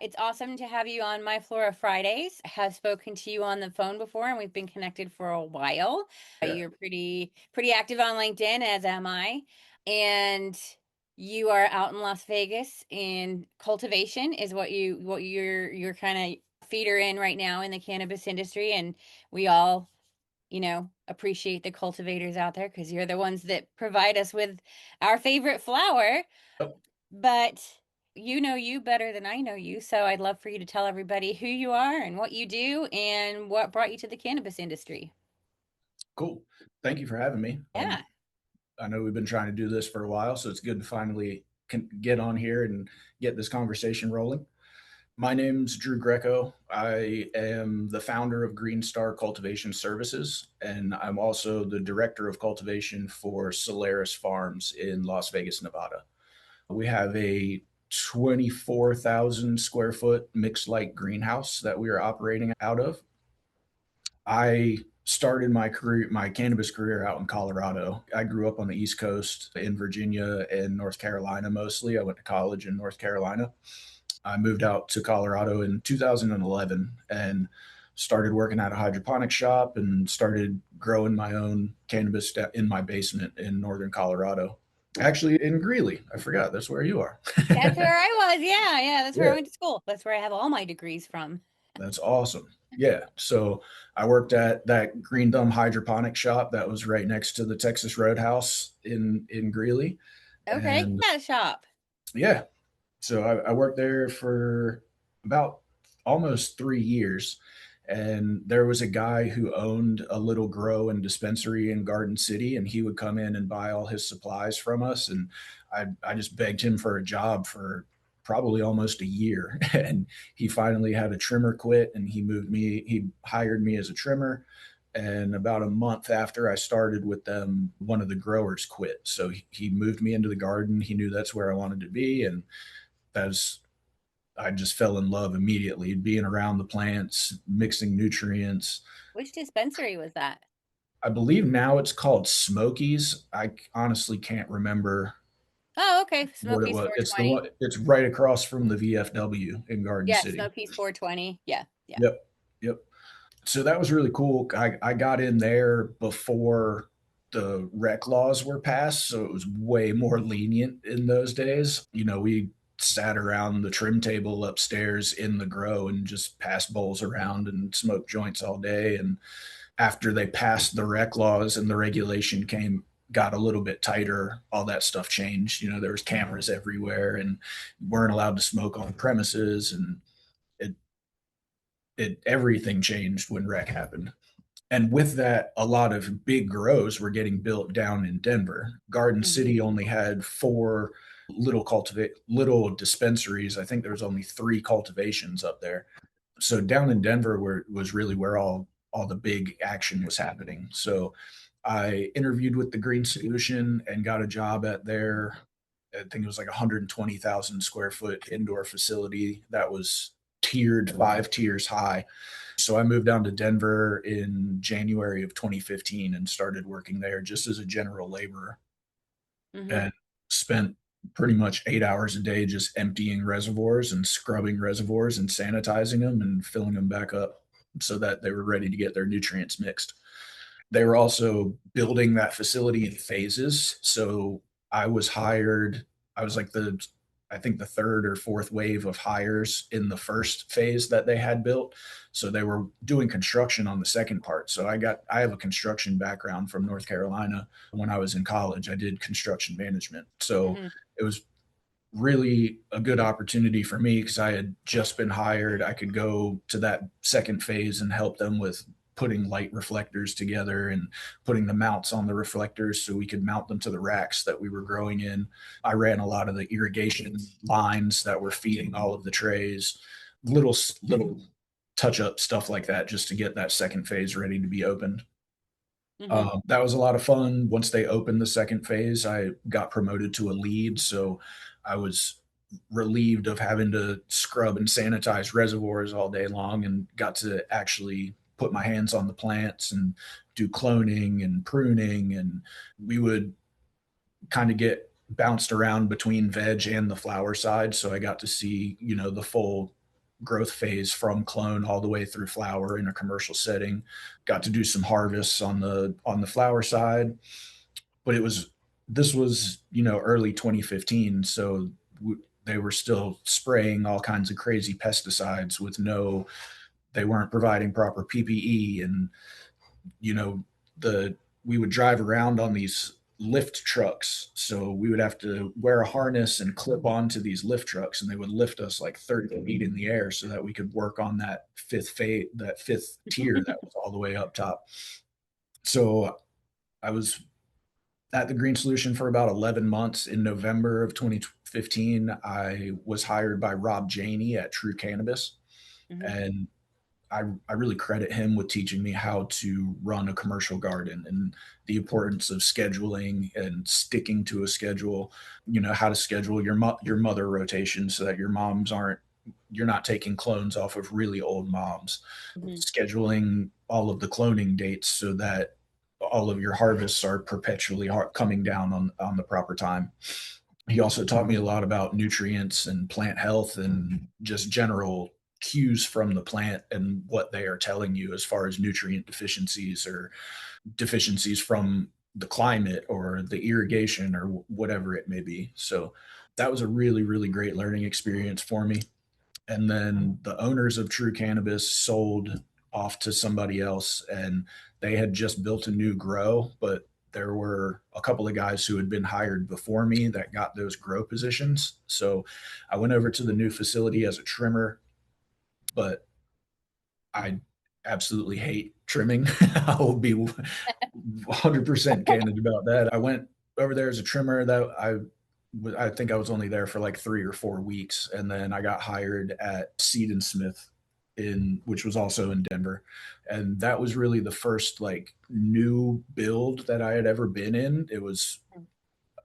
It's awesome to have you on MyFlora Fridays. I have spoken to you on the phone before, and we've been connected for a while. Yeah. You're pretty active on LinkedIn, as am I. And you are out in Las Vegas, and cultivation is what your kind of feeder in right now in the cannabis industry. And we all, appreciate the cultivators out there because you're the ones that provide us with our favorite flower. Oh, But you know you better than I know you, so I'd love for you to tell everybody who you are and what you do and what brought you to the cannabis industry. cool. Thank you for having me. Yeah. I know we've been trying to do this for a while, so it's good to finally get on here and get this conversation rolling. My name's Drew Greco. I am the founder of Green Star Cultivation Services, and I'm also the director of cultivation for Solaris Farms in Las Vegas, Nevada. We have a 24,000 square foot mixed light greenhouse that we are operating out of. I started my cannabis career out in Colorado. I grew up on the East Coast in Virginia and North Carolina mostly. I went to college in North Carolina. I moved out to Colorado in 2011 and started working at a hydroponic shop and started growing my own cannabis in my basement in northern Colorado. Actually, in Greeley. I forgot. That's where you are. That's where I was. Yeah, yeah, that's where I Yeah. went to school. That's where I have all my degrees from. That's awesome. Yeah. So I worked at that Green Thumb hydroponic shop that was right next to the Texas Roadhouse in Greeley. Okay, And got a shop. yeah, so I worked there for about almost 3 years. And there was a guy who owned a little grow and dispensary in Garden City, and he would come in and buy all his supplies from us. And I just begged him for a job for probably almost a year. And he finally had a trimmer quit, and he hired me as a trimmer. And about a month after I started with them, one of the growers quit. So he moved me into the garden. He knew that's where I wanted to be. And that's I just fell in love immediately being around the plants, mixing nutrients. Which dispensary was that? I believe now it's called Smokies. I honestly can't remember Oh, okay, what it Smokies was. It's the 420. one. It's right across from the VFW in Garden Yeah, City. Smokies 420. Yeah, yeah. Yep, yep. So that was really cool. I got in there before the rec laws were passed, so it was way more lenient in those days. We sat around the trim table upstairs in the grow and just passed bowls around and smoked joints all day. And after they passed the rec laws and the regulation got a little bit tighter, all that stuff changed. There was cameras everywhere and weren't allowed to smoke on premises, and it everything changed when rec happened. And with that, a lot of big grows were getting built down in Denver. Garden Hmm. City only had four little dispensaries. I think there was only three cultivations up there. So down in Denver was really where all the big action was happening. So I interviewed with the Green Solution and got a job at their, I think it was like 120,000 square foot indoor facility that was tiered 5 tiers high. So I moved down to Denver in January of 2015 and started working there just as a general laborer, Hmm. and spent pretty much 8 hours a day just emptying reservoirs and scrubbing reservoirs and sanitizing them and filling them back up so that they were ready to get their nutrients mixed. They were also building that facility in phases. So I was hired, I was like I think the third or fourth wave of hires in the first phase that they had built. So they were doing construction on the second part. So I have a construction background from North Carolina. When I was in college, I did construction management. So Hmm. it was really a good opportunity for me because I had just been hired. I could go to that second phase and help them with putting light reflectors together and putting the mounts on the reflectors so we could mount them to the racks that we were growing in. I ran a lot of the irrigation lines that were feeding all of the trays, little touch up stuff like that just to get that second phase ready to be opened. Hmm. That was a lot of fun. Once they opened the second phase, I got promoted to a lead. So I was relieved of having to scrub and sanitize reservoirs all day long and got to actually put my hands on the plants and do cloning and pruning. And we would kind of get bounced around between veg and the flower side. So I got to see, the full growth phase from clone all the way through flower in a commercial setting. Got to do some harvests on the flower side, but this was early 2015, so they were still spraying all kinds of crazy pesticides with no they weren't providing proper PPE, and you know the we would drive around on these lift trucks, so we would have to wear a harness and clip onto these lift trucks, and they would lift us like 30 feet in the air so that we could work on that fifth tier that was all the way up top. So I was at the Green Solution for about 11 months. In November of 2015, I was hired by Rob Janey at True Cannabis, Hmm. and I really credit him with teaching me how to run a commercial garden and the importance of scheduling and sticking to a schedule. How to schedule your mother rotation so that you're not taking clones off of really old moms. Hmm. Scheduling all of the cloning dates so that all of your harvests are perpetually coming down on the proper time. He also taught me a lot about nutrients and plant health and just general cues from the plant and what they are telling you as far as nutrient deficiencies or deficiencies from the climate or the irrigation or whatever it may be. So that was a really, really great learning experience for me. And then the owners of True Cannabis sold off to somebody else, and they had just built a new grow, but there were a couple of guys who had been hired before me that got those grow positions. So I went over to the new facility as a trimmer, but I absolutely hate trimming. I will be 100% candid about that. I went over there as a trimmer. I think I was only there for like 3 or 4 weeks, and then I got hired at Seed and Smith, in which was also in Denver, and that was really the first like new build that I had ever been in. It was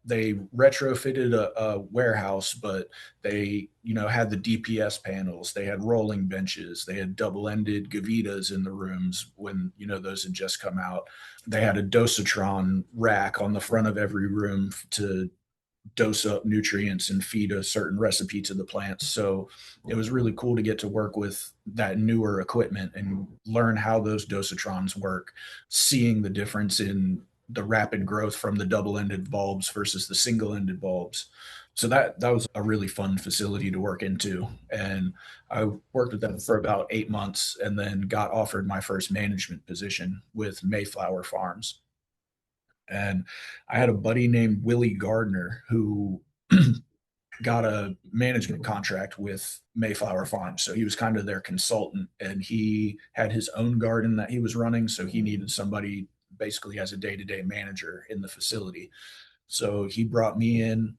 They retrofitted a warehouse, but they, had the DPS panels. They had rolling benches. They had double-ended Gavitas in the rooms when, those had just come out. They had a dosatron rack on the front of every room to dose up nutrients and feed a certain recipe to the plants. So it was really cool to get to work with that newer equipment and learn how those dosatrons work, seeing the difference in the rapid growth from the double-ended bulbs versus the single-ended bulbs. So that was a really fun facility to work into. And I worked with them for about 8 months and then got offered my first management position with MyFlora Farms. And I had a buddy named Willie Gardner who got a management contract with MyFlora Farms. So he was kind of their consultant, and he had his own garden that he was running. So he needed somebody basically as a day to day manager in the facility. So he brought me in.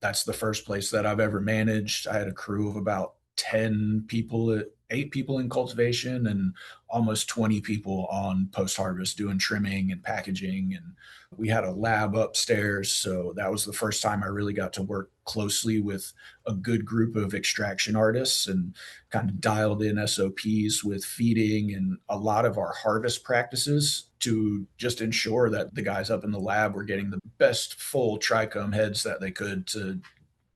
That's the first place that I've ever managed. I had a crew of about 10 people, 8 people in cultivation, and almost 20 people on post harvest doing trimming and packaging. And we had a lab upstairs. So that was the first time I really got to work closely with a good group of extraction artists and kind of dialed in SOPs with feeding and a lot of our harvest practices to just ensure that the guys up in the lab were getting the best full trichome heads that they could to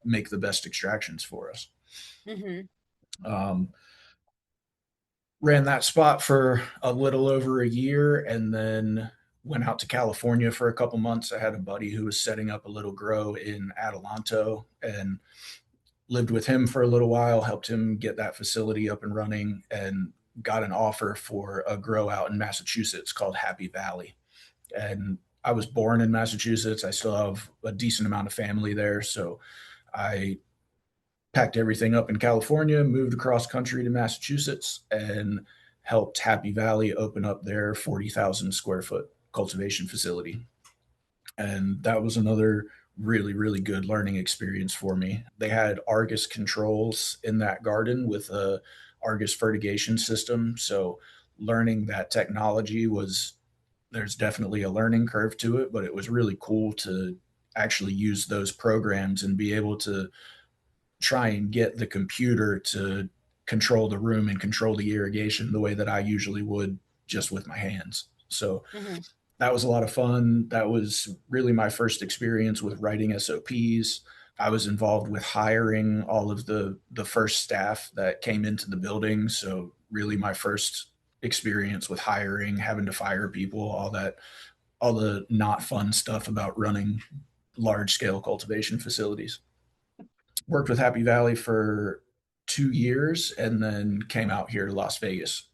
make the best extractions for us. Hmm. Um, Ran that spot for a little over a year and then went out to California for a couple months. I had a buddy who was setting up a little grow in Adelanto and lived with him for a little while, helped him get that facility up and running, and got an offer for a grow out in Massachusetts called Happy Valley. And I was born in Massachusetts. I still have a decent amount of family there. So I packed everything up in California, moved across country to Massachusetts, and helped Happy Valley open up their 40,000 square foot cultivation facility. And that was another really, really good learning experience for me. They had Argus controls in that garden with a Argus fertigation system. So learning that technology was there's definitely a learning curve to it, but it was really cool to actually use those programs and be able to try and get the computer to control the room and control the irrigation the way that I usually would just with my hands. So Hmm. that was a lot of fun. That was really my first experience with writing SOPs. I was involved with hiring all of the first staff that came into the building. So really my first experience with hiring, having to fire people, all that, all the not fun stuff about running large scale cultivation facilities. Worked with Happy Valley for 2 years and then came out here to Las Vegas.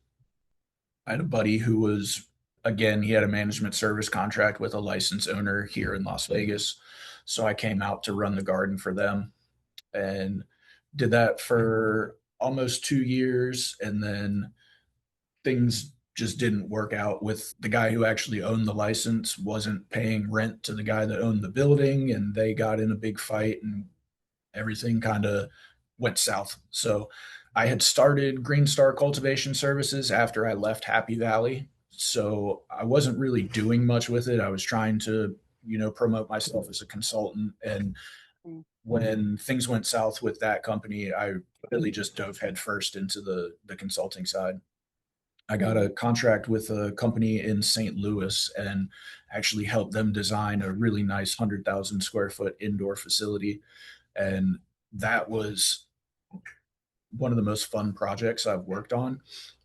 I had a buddy who was, again, he had a management service contract with a licensed owner here in Las Vegas. So I came out to run the garden for them and did that for almost 2 years. And then things just didn't work out with the guy who actually owned the license wasn't paying rent to the guy that owned the building, and they got in a big fight and everything kind of went south. So I had started Green Star Cultivation Services after I left Happy Valley. So I wasn't really doing much with it. I was trying to, promote myself as a consultant. And Mm. when things went south with that company, I really just dove headfirst into the consulting side. I got Mm-hmm. a contract with a company in St. Louis and actually helped them design a really nice 100,000 square foot indoor facility. And that was one of the most fun projects I've worked on.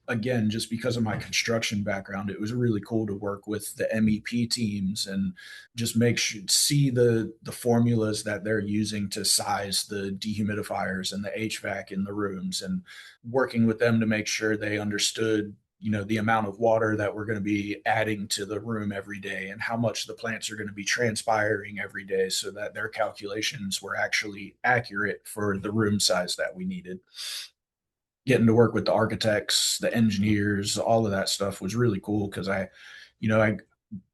Again, just because of my construction background, it was really cool to work with the MEP teams and just make sure see the formulas that they're using to size the dehumidifiers and the HVAC in the rooms, and working with them to make sure they understood the amount of water that we're going to be adding to the room every day and how much the plants are going to be transpiring every day so that their calculations were actually accurate for the room size that we needed. Getting to work with the architects, the engineers, all of that stuff was really cool because I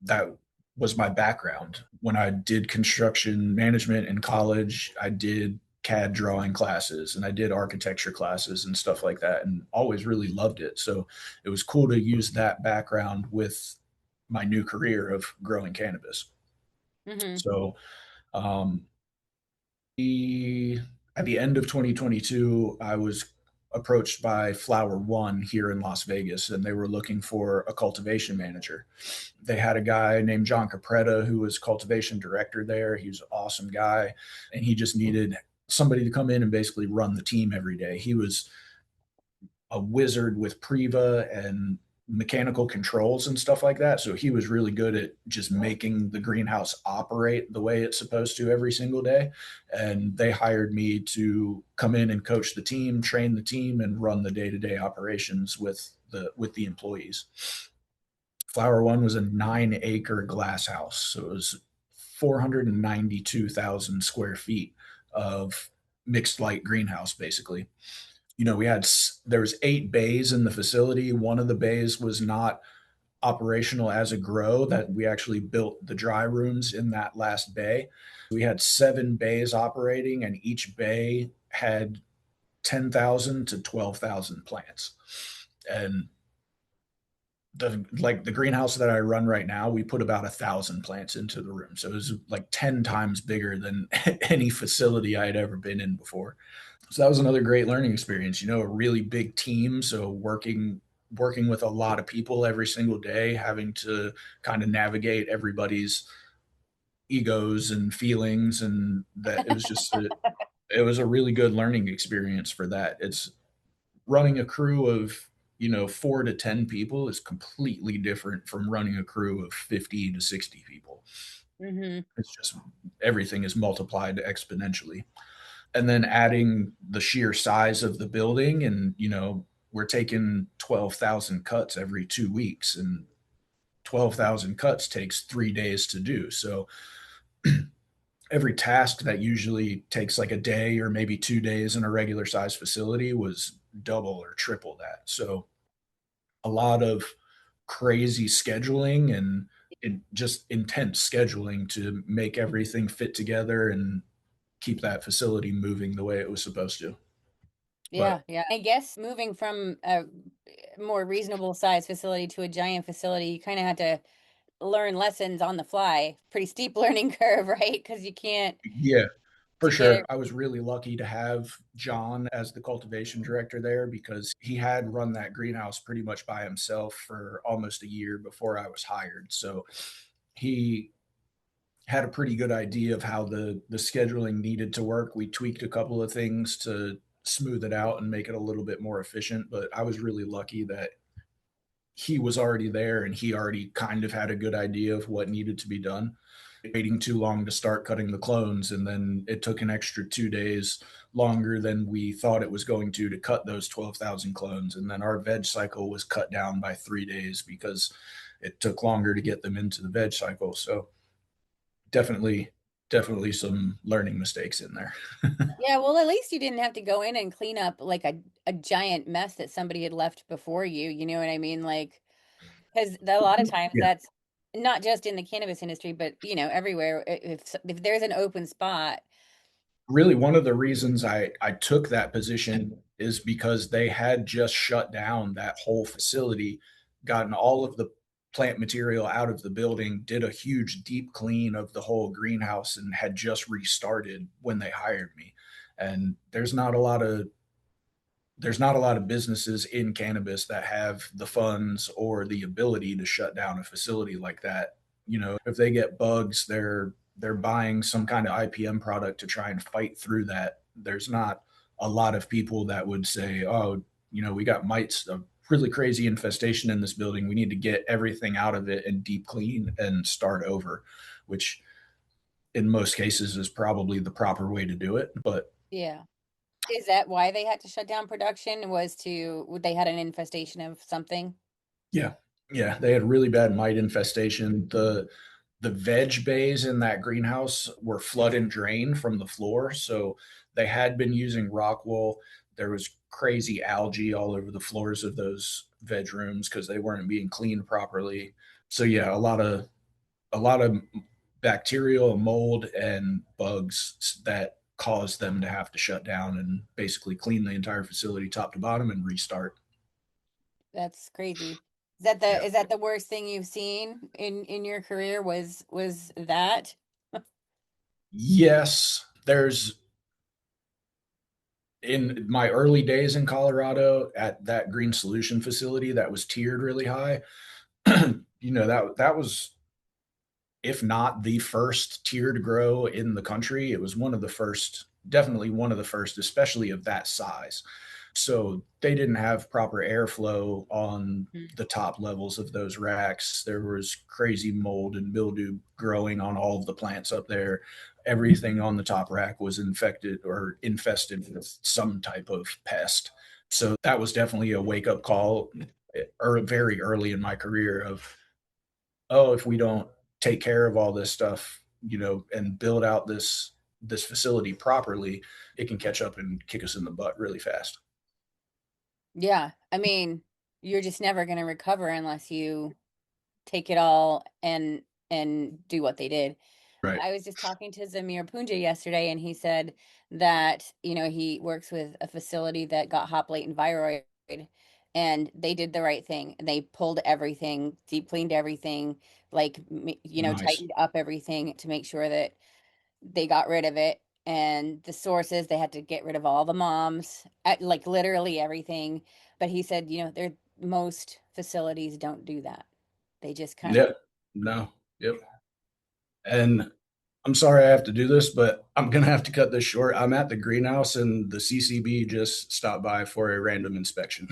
that was my background. When I did construction management in college, I did CAD drawing classes and I did architecture classes and stuff like that, and always really loved it. So it was cool to use that background with my new career of growing cannabis. Mm-hmm. So um, the at the end of 2022, I was approached by Flower One here in Las Vegas, and they were looking for a cultivation manager. They had a guy named John Capretta who was cultivation director there. He was an awesome guy, and he just needed somebody to come in and basically run the team every day. He was a wizard with Priva and mechanical controls and stuff like that. So he was really good at just making the greenhouse operate the way it's supposed to every single day. And they hired me to come in and coach the team, train the team, and run the day-to-day operations with the employees. Flower One was a 9-acre glass house. So it was 492,000 square feet of mixed light greenhouse, basically. We had there was 8 bays in the facility. One of the bays was not operational as a grow, that we actually built the dry rooms in that last bay. We had 7 bays operating, and each bay had 10,000 to 12,000 plants. And the greenhouse that I run right now, we put about 1,000 plants into the room. So it was like 10 times bigger than any facility I had ever been in before. So that was another great learning experience. A really big team. So working with a lot of people every single day, having to kind of navigate everybody's egos and feelings, and that it was a really good learning experience for that. It's running a crew of 4 to 10 people is completely different from running a crew of 50 to 60 people. Mm-hmm. It's just everything is multiplied exponentially, and then adding the sheer size of the building, and we're taking 12,000 cuts every 2 weeks, and 12,000 cuts takes 3 days to do. So every task that usually takes like a day or maybe 2 days in a regular size facility was double or triple that. So a lot of crazy scheduling and just intense scheduling to make everything fit together and keep that facility moving the way it was supposed to. Yeah, But yeah. I guess moving from a more reasonable size facility to a giant facility, you kind of had to learn lessons on the fly. Pretty steep learning curve, right? Because you can't yeah, for to get sure. it. I was really lucky to have John as the cultivation director there because he had run that greenhouse pretty much by himself for almost a year before I was hired. So he had a pretty good idea of how the scheduling needed to work. We tweaked a couple of things to smooth it out and make it a little bit more efficient, but I was really lucky that he was already there and he already kind of had a good idea of what needed to be done. Waiting too long to start cutting the clones, and then it took an extra 2 days longer than we thought it was going to cut those 12,000 clones. And then our veg cycle was cut down by 3 days because it took longer to get them into the veg cycle. So definitely, definitely some learning mistakes in there. Yeah, well, at least you didn't have to go in and clean up like a giant mess that somebody had left before you. You know what I mean? Like, because a lot of times Yeah. that's not just in the cannabis industry, but everywhere. If there's an open spot, Really, one of the reasons I took that position is because they had just shut down that whole facility, gotten all of the plant material out of the building, did a huge deep clean of the whole greenhouse, and had just restarted when they hired me. And there's not a lot of businesses in cannabis that have the funds or the ability to shut down a facility like that. If they get bugs, they're buying some kind of IPM product to try and fight through that. There's not a lot of people that would say, "Oh, we got mites, a really crazy infestation in this building. We need to get everything out of it and deep clean and start over," which in most cases is probably the proper way to do it. But yeah. Is that why they had to shut down production? Was they had an infestation of something? yeah, yeah, they had really bad mite infestation. The veg bays in that greenhouse were flood and drain from the floor, so they had been using rock wool. There was crazy algae all over the floors of those veg rooms because they weren't being cleaned properly. So yeah, a lot of bacterial mold and bugs that caused them to have to shut down and basically clean the entire facility top to bottom and restart. That's crazy. Is that the Yeah. is that the worst thing you've seen in your career was that? Yes, there's in my early days in Colorado at that Green Solution facility that was tiered really high. That was, if not the first tiered grow in the country, it was one of the first, definitely one of the first, especially of that size. So they didn't have proper airflow on Mm. the top levels of those racks. There was crazy mold and mildew growing on all of the plants up there. Everything on the top rack was infected or infested with some type of pest. So that was definitely a wake up call very early in my career of, oh, if we don't take care of all this stuff, and build out this facility properly, it can catch up and kick us in the butt really fast. Yeah, I mean, you're just never going to recover unless you take it all and do what they did. Right. I was just talking to Zamir Punja yesterday, and he said that, he works with a facility that got hop latent viroid, and they did the right thing. They pulled everything, deep cleaned everything, like, Nice. tightened up everything to make sure that they got rid of it. And the sources, they had to get rid of all the moms, like literally everything. But he said, most facilities don't do that. They just kind of, Yep. No. Yep. And I'm sorry I have to do this, but I'm gonna have to cut this short. I'm at the greenhouse and the CCB just stopped by for a random inspection.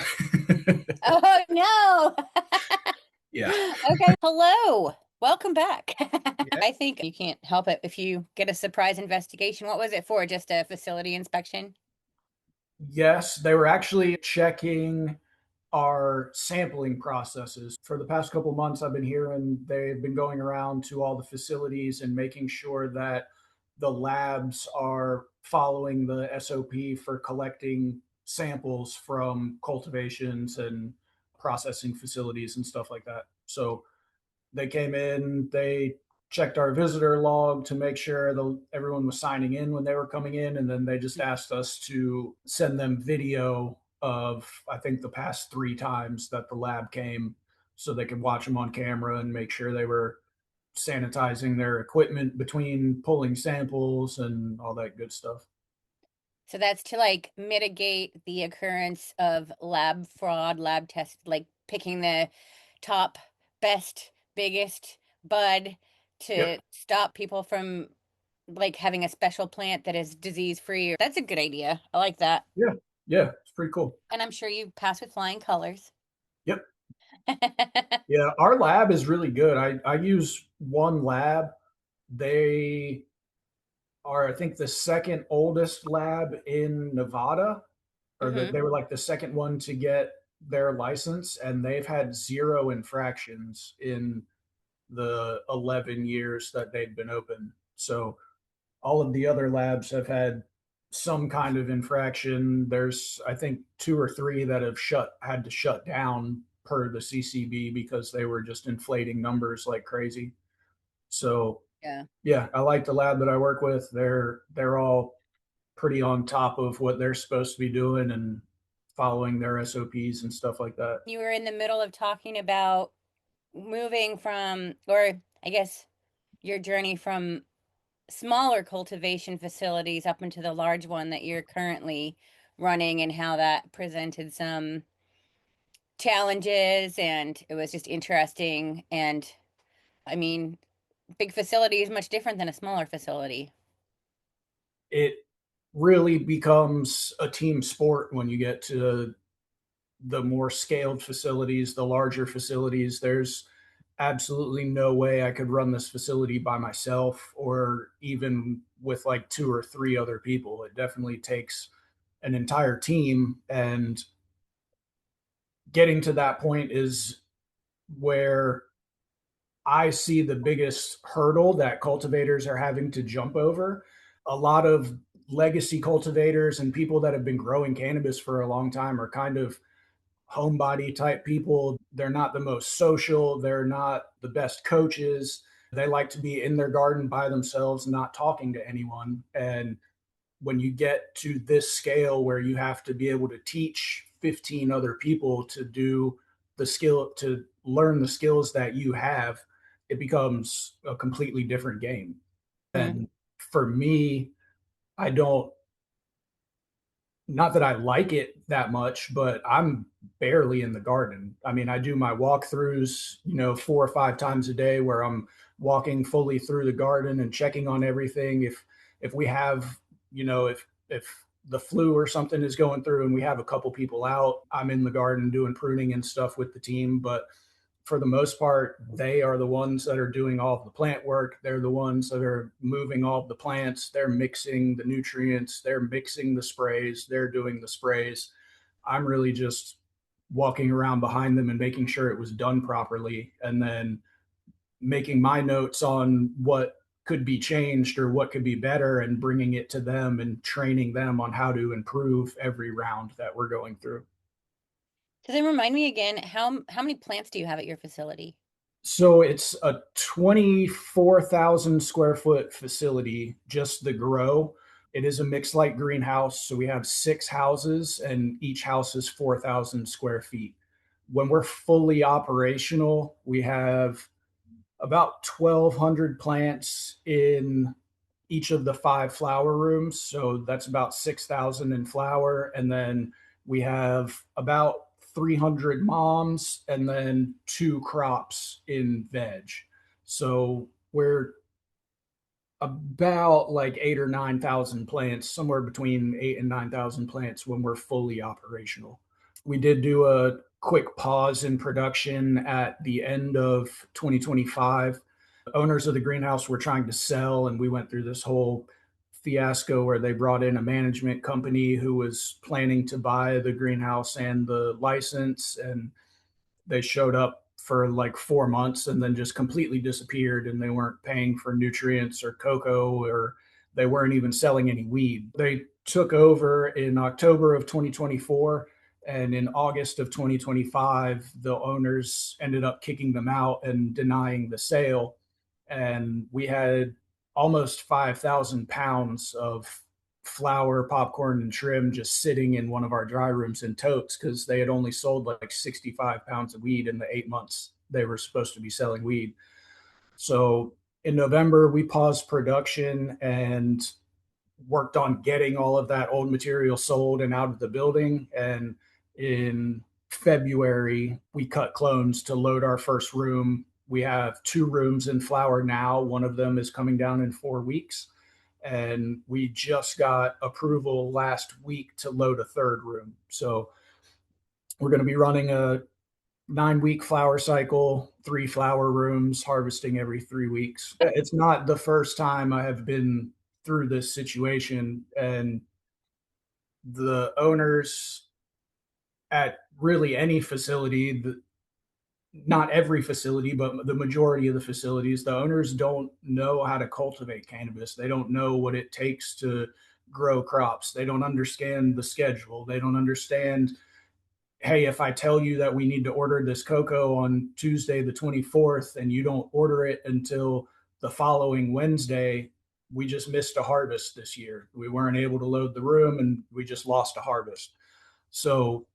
oh no. Yeah. Okay. Hello. Welcome back. Yeah. I think you can't help it if you get a surprise investigation. What was it for? Just a facility inspection? Yes, they were actually checking our sampling processes. For the past couple months, I've been hearing they've been going around to all the facilities and making sure that the labs are following the SOP for collecting samples from cultivations and processing facilities and stuff like that. So they came in, they checked our visitor log to make sure everyone was signing in when they were coming in, and then they just asked us to send them video of, I think, the past 3 times that the lab came, so they could watch them on camera and make sure they were sanitizing their equipment between pulling samples and all that good stuff. So that's to like mitigate the occurrence of lab fraud, lab test, like picking the top, best, biggest bud to Yep. stop people from like having a special plant that is disease free. That's a good idea. I like that. Yeah. Yeah. It's pretty cool. And I'm sure you pass with flying colors. Yep. Yeah. Our lab is really good. I use one lab. They are, I think, the second oldest lab in Nevada, or Hmm. they were like the second one to get their license, and they've had zero infractions in the 11 years that they've been open. So all of the other labs have had some kind of infraction. There's, I think, two or three that have had to shut down per the CCB because they were just inflating numbers like crazy. So Yeah. yeah, I like the lab that I work with. They're all pretty on top of what they're supposed to be doing and following their SOPs and stuff like that. You were in the middle of talking about moving from, or I guess your journey from smaller cultivation facilities up into the large one that you're currently running and how that presented some challenges and it was just interesting. And I mean, big facility is much different than a smaller facility. It really becomes a team sport when you get to the more scaled facilities, the larger facilities. There's absolutely no way I could run this facility by myself or even with like two or three other people. It definitely takes an entire team, and getting to that point is where I see the biggest hurdle that cultivators are having to jump over. A lot of legacy cultivators and people that have been growing cannabis for a long time are kind of homebody type people. They're not the most social, they're not the best coaches. They like to be in their garden by themselves, not talking to anyone. And when you get to this scale where you have to be able to teach 15 other people to do the skill, to learn the skills that you have, it becomes a completely different game. Hmm. And for me, I don't, not that I like it that much, but I'm barely in the garden. I mean, I do my walkthroughs, 4 or 5 times a day where I'm walking fully through the garden and checking on everything. If we have, if the flu or something is going through and we have a couple people out, I'm in the garden doing pruning and stuff with the team. But for the most part, they are the ones that are doing all of the plant work. They're the ones that are moving all of the plants. They're mixing the nutrients. They're mixing the sprays. They're doing the sprays. I'm really just walking around behind them and making sure it was done properly, and then making my notes on what could be changed or what could be better and bringing it to them and training them on how to improve every round that we're going through. So then remind me again, how many plants do you have at your facility? So it's a 24,000 square foot facility, just the grow. It is a mixed light greenhouse. So we have 6 houses, and each house is 4,000 square feet. When we're fully operational, we have about 1,200 plants in each of the 5 flower rooms. So that's about 6,000 in flower. And then we have about 300 moms and then 2 crops in veg. So we're about like 8 or 9 thousand plants, somewhere between 8 and 9 thousand plants when we're fully operational. We did do a quick pause in production at the end of 2025. Owners of the greenhouse were trying to sell, and we went through this whole fiasco where they brought in a management company who was planning to buy the greenhouse and the license, and they showed up for like 4 months and then just completely disappeared, and they weren't paying for nutrients or cocoa, or they weren't even selling any weed. They took over in October of 2024, and in August of 2025 the owners ended up kicking them out and denying the sale, and we had almost 5,000 pounds of flour, popcorn, and trim just sitting in one of our dry rooms in totes because they had only sold like 65 pounds of weed in the 8 months they were supposed to be selling weed. So in November, we paused production and worked on getting all of that old material sold and out of the building. And in February, we cut clones to load our first room We have 2 rooms in flower now. One of them is coming down in 4 weeks. And we just got approval last week to load a third room. So we're going to be running a 9 week flower cycle, 3 flower rooms, harvesting every 3 weeks. It's not the first time I have been through this situation. And the owners at really any facility, not every facility, but the majority of the facilities, the owners don't know how to cultivate cannabis. They don't know what it takes to grow crops. They don't understand the schedule. They don't understand, hey, if I tell you that we need to order this cocoa on Tuesday, the 24th, and you don't order it until the following Wednesday, we just missed a harvest this year. We weren't able to load the room and we just lost a harvest. So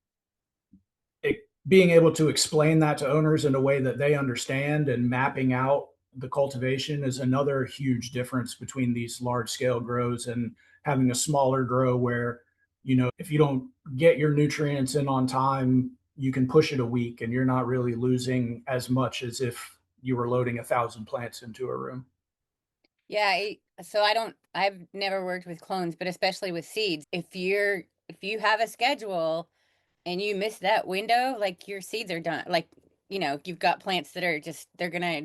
being able to explain that to owners in a way that they understand and mapping out the cultivation is another huge difference between these large scale grows and having a smaller grow where, if you don't get your nutrients in on time, you can push it a week and you're not really losing as much as if you were loading 1,000 plants into a room. Yeah, so I've never worked with clones, but especially with seeds. If you have a schedule and you miss that window, like your seeds are done. Like, you've got plants that are just they're gonna,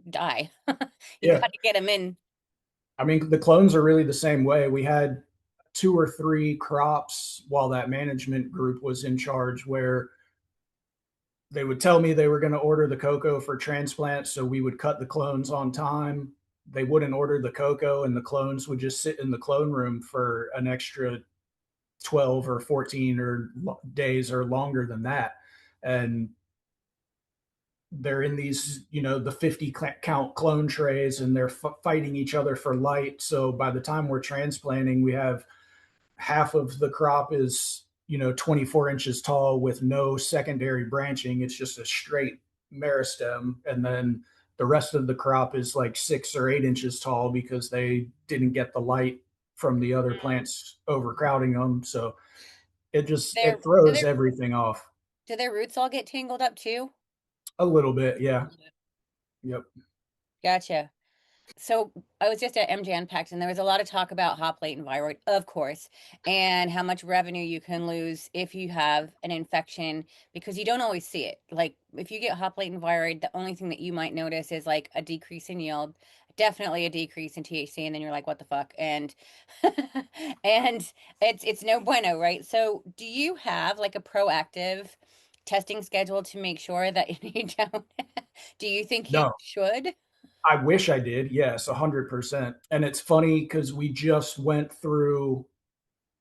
die. You Yeah. got to get them in. I mean, the clones are really the same way. We had 2 or 3 crops while that management group was in charge where they would tell me they were going to order the cocoa for transplant. So we would cut the clones on time. They wouldn't order the cocoa, and the clones would just sit in the clone room for an extra 12 or 14 or days or longer than that. And they're in these, the 50 count clone trays, and they're fighting each other for light. So by the time we're transplanting, we have half of the crop is 24 inches tall with no secondary branching. It's just a straight meristem, and then the rest of the crop is like 6 or 8 inches tall because they didn't get the light from the other Mm. plants overcrowding them. So Their it do throws their everything off do their roots all get tangled up too? a little bit. Yeah. Yep. Gotcha. So I was just at MJ Unpacked, and there was a lot of talk about hop latent viroid, of course, and how much revenue you can lose if you have an infection because you don't always see it. Like if you get hop latent viroid, the only thing that you might notice is like a decrease in yield, definitely a decrease in THC, and then you're like, what the fuck? And and it's no bueno, right? So do you have like a proactive testing schedule to make sure that you don't? Do you think you No, should? I wish I did. Yes, 100%. And it's funny because we just went through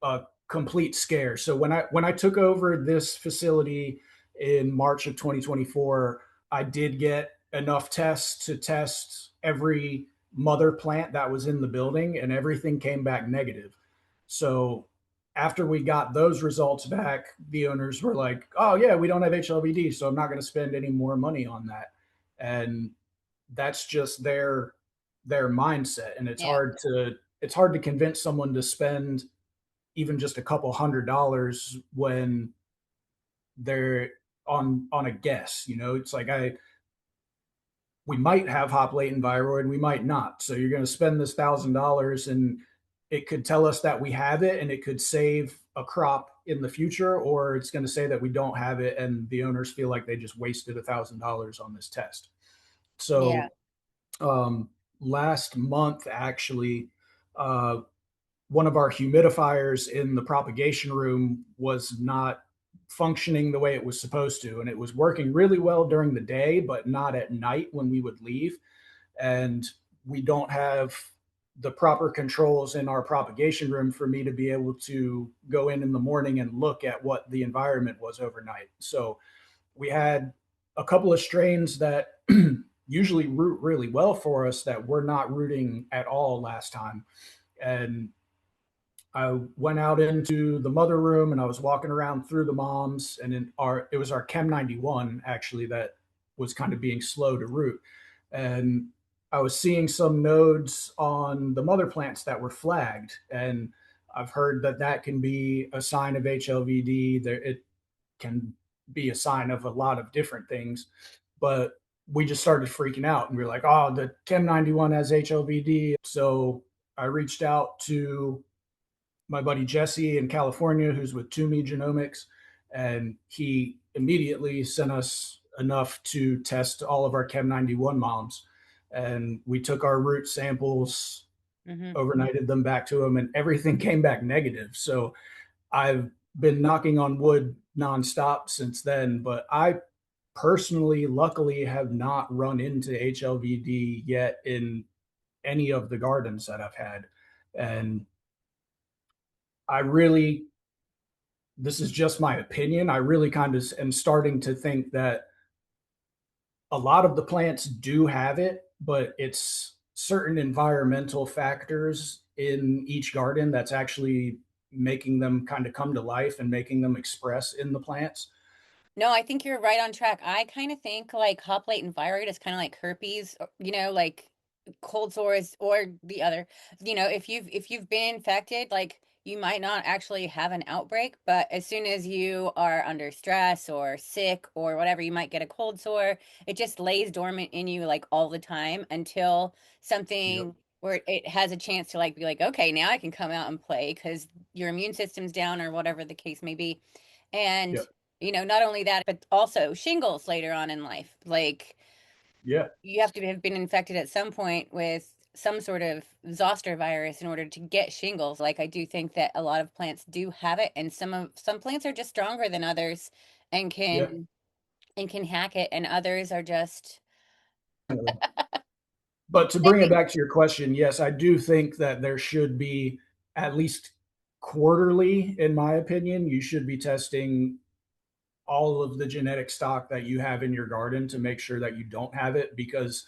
a complete scare. So when I took over this facility in March of 2024, I did get enough tests to test every mother plant that was in the building, and everything came back negative. So after we got those results back, the owners were like, "Oh yeah, we don't have HLVd, so I'm not going to spend any more money on that." And that's just their mindset, and Yeah. it's hard to convince someone to spend even just a couple $100s when they're on a guess. It's like I we might have hop latent viroid, we might not. So you're going to spend this $1,000, and it could tell us that we have it, and it could save a crop in the future, or it's going to say that we don't have it, and the owners feel like they just wasted $1,000 on this test. Yeah. So um, last month, actually, uh, one of our humidifiers in the propagation room was not functioning the way it was supposed to. And it was working really well during the day, but not at night when we would leave. And we don't have the proper controls in our propagation room for me to be able to go in the morning and look at what the environment was overnight. So we had a couple of strains that usually root really well for us that were not rooting at all last time. And I went out into the mother room and I was walking around through the moms, and it was our Chem 91 actually that was kind of being slow to root. And I was seeing some nodes on the mother plants that were flagged, and I've heard that that can be a sign of HLVd. There, it can be a sign of a lot of different things, but we just started freaking out and we were like, oh, the Chem 91 has HLVd. So I reached out to my buddy Jesse in California, who's with Toomey Genomics, and he immediately sent us enough to test all of our Chem 91 moms. And we took our root samples, Hmm. overnighted them back to him, and everything came back negative. So I've been knocking on wood nonstop since then, but I personally, luckily, have not run into HLVd yet in any of the gardens that I've had. And I really, this is just my opinion. I really kind of am starting to think that a lot of the plants do have it, but it's certain environmental factors in each garden that's actually making them kind of come to life and making them express in the plants. No, I think you're right on track. I kind of think like hoplite and thyroid is kind of like herpes, like cold sores or the other. If you've been infected, like you might not actually have an outbreak, but as soon as you are under stress or sick or whatever, you might get a cold sore. It just lays dormant in you like all the time until Yep. something where it has a chance to like be like, okay, now I can come out and play because your immune system's down or whatever the case may be. And Yep. not only that, but also shingles later on in life. Like Yeah. you have to have been infected at some point with some sort of zoster virus in order to get shingles. Like I do think that a lot of plants do have it, and some plants are just stronger than others and Yeah. can hack it, and others are just But to bring it maybe. back to your question, yes, I do think that there should be at least quarterly, in my opinion, you should be testing all of the genetic stock that you have in your garden to make sure that you don't have it, because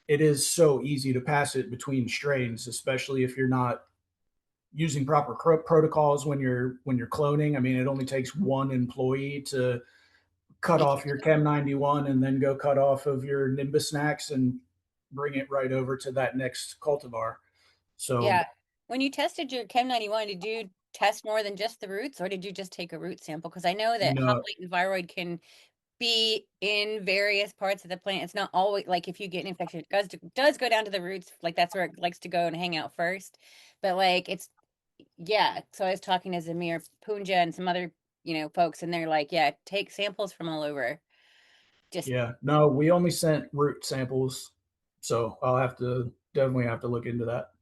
it is so easy to pass it between strains, especially if you're not using proper protocols when you're cloning. I mean, it only takes one employee to cut off your Chem 91 and then go cut off of your Nimbus snacks and bring it right over to that next cultivar. So Yeah. When you tested your Chem 91, did you test more than just the roots, or did you just take a root sample? Because I know that no, hoplite and viroid can be in various parts of the plant. It's not always like if you get an infection, it does go down to the roots. Like that's where it likes to go and hang out first. But like it's yeah. So I was talking to Zamir Punja and some other folks, and they're like, yeah, take samples from all over. Just yeah, no, we only sent root samples, so I'll have to definitely have to look into that.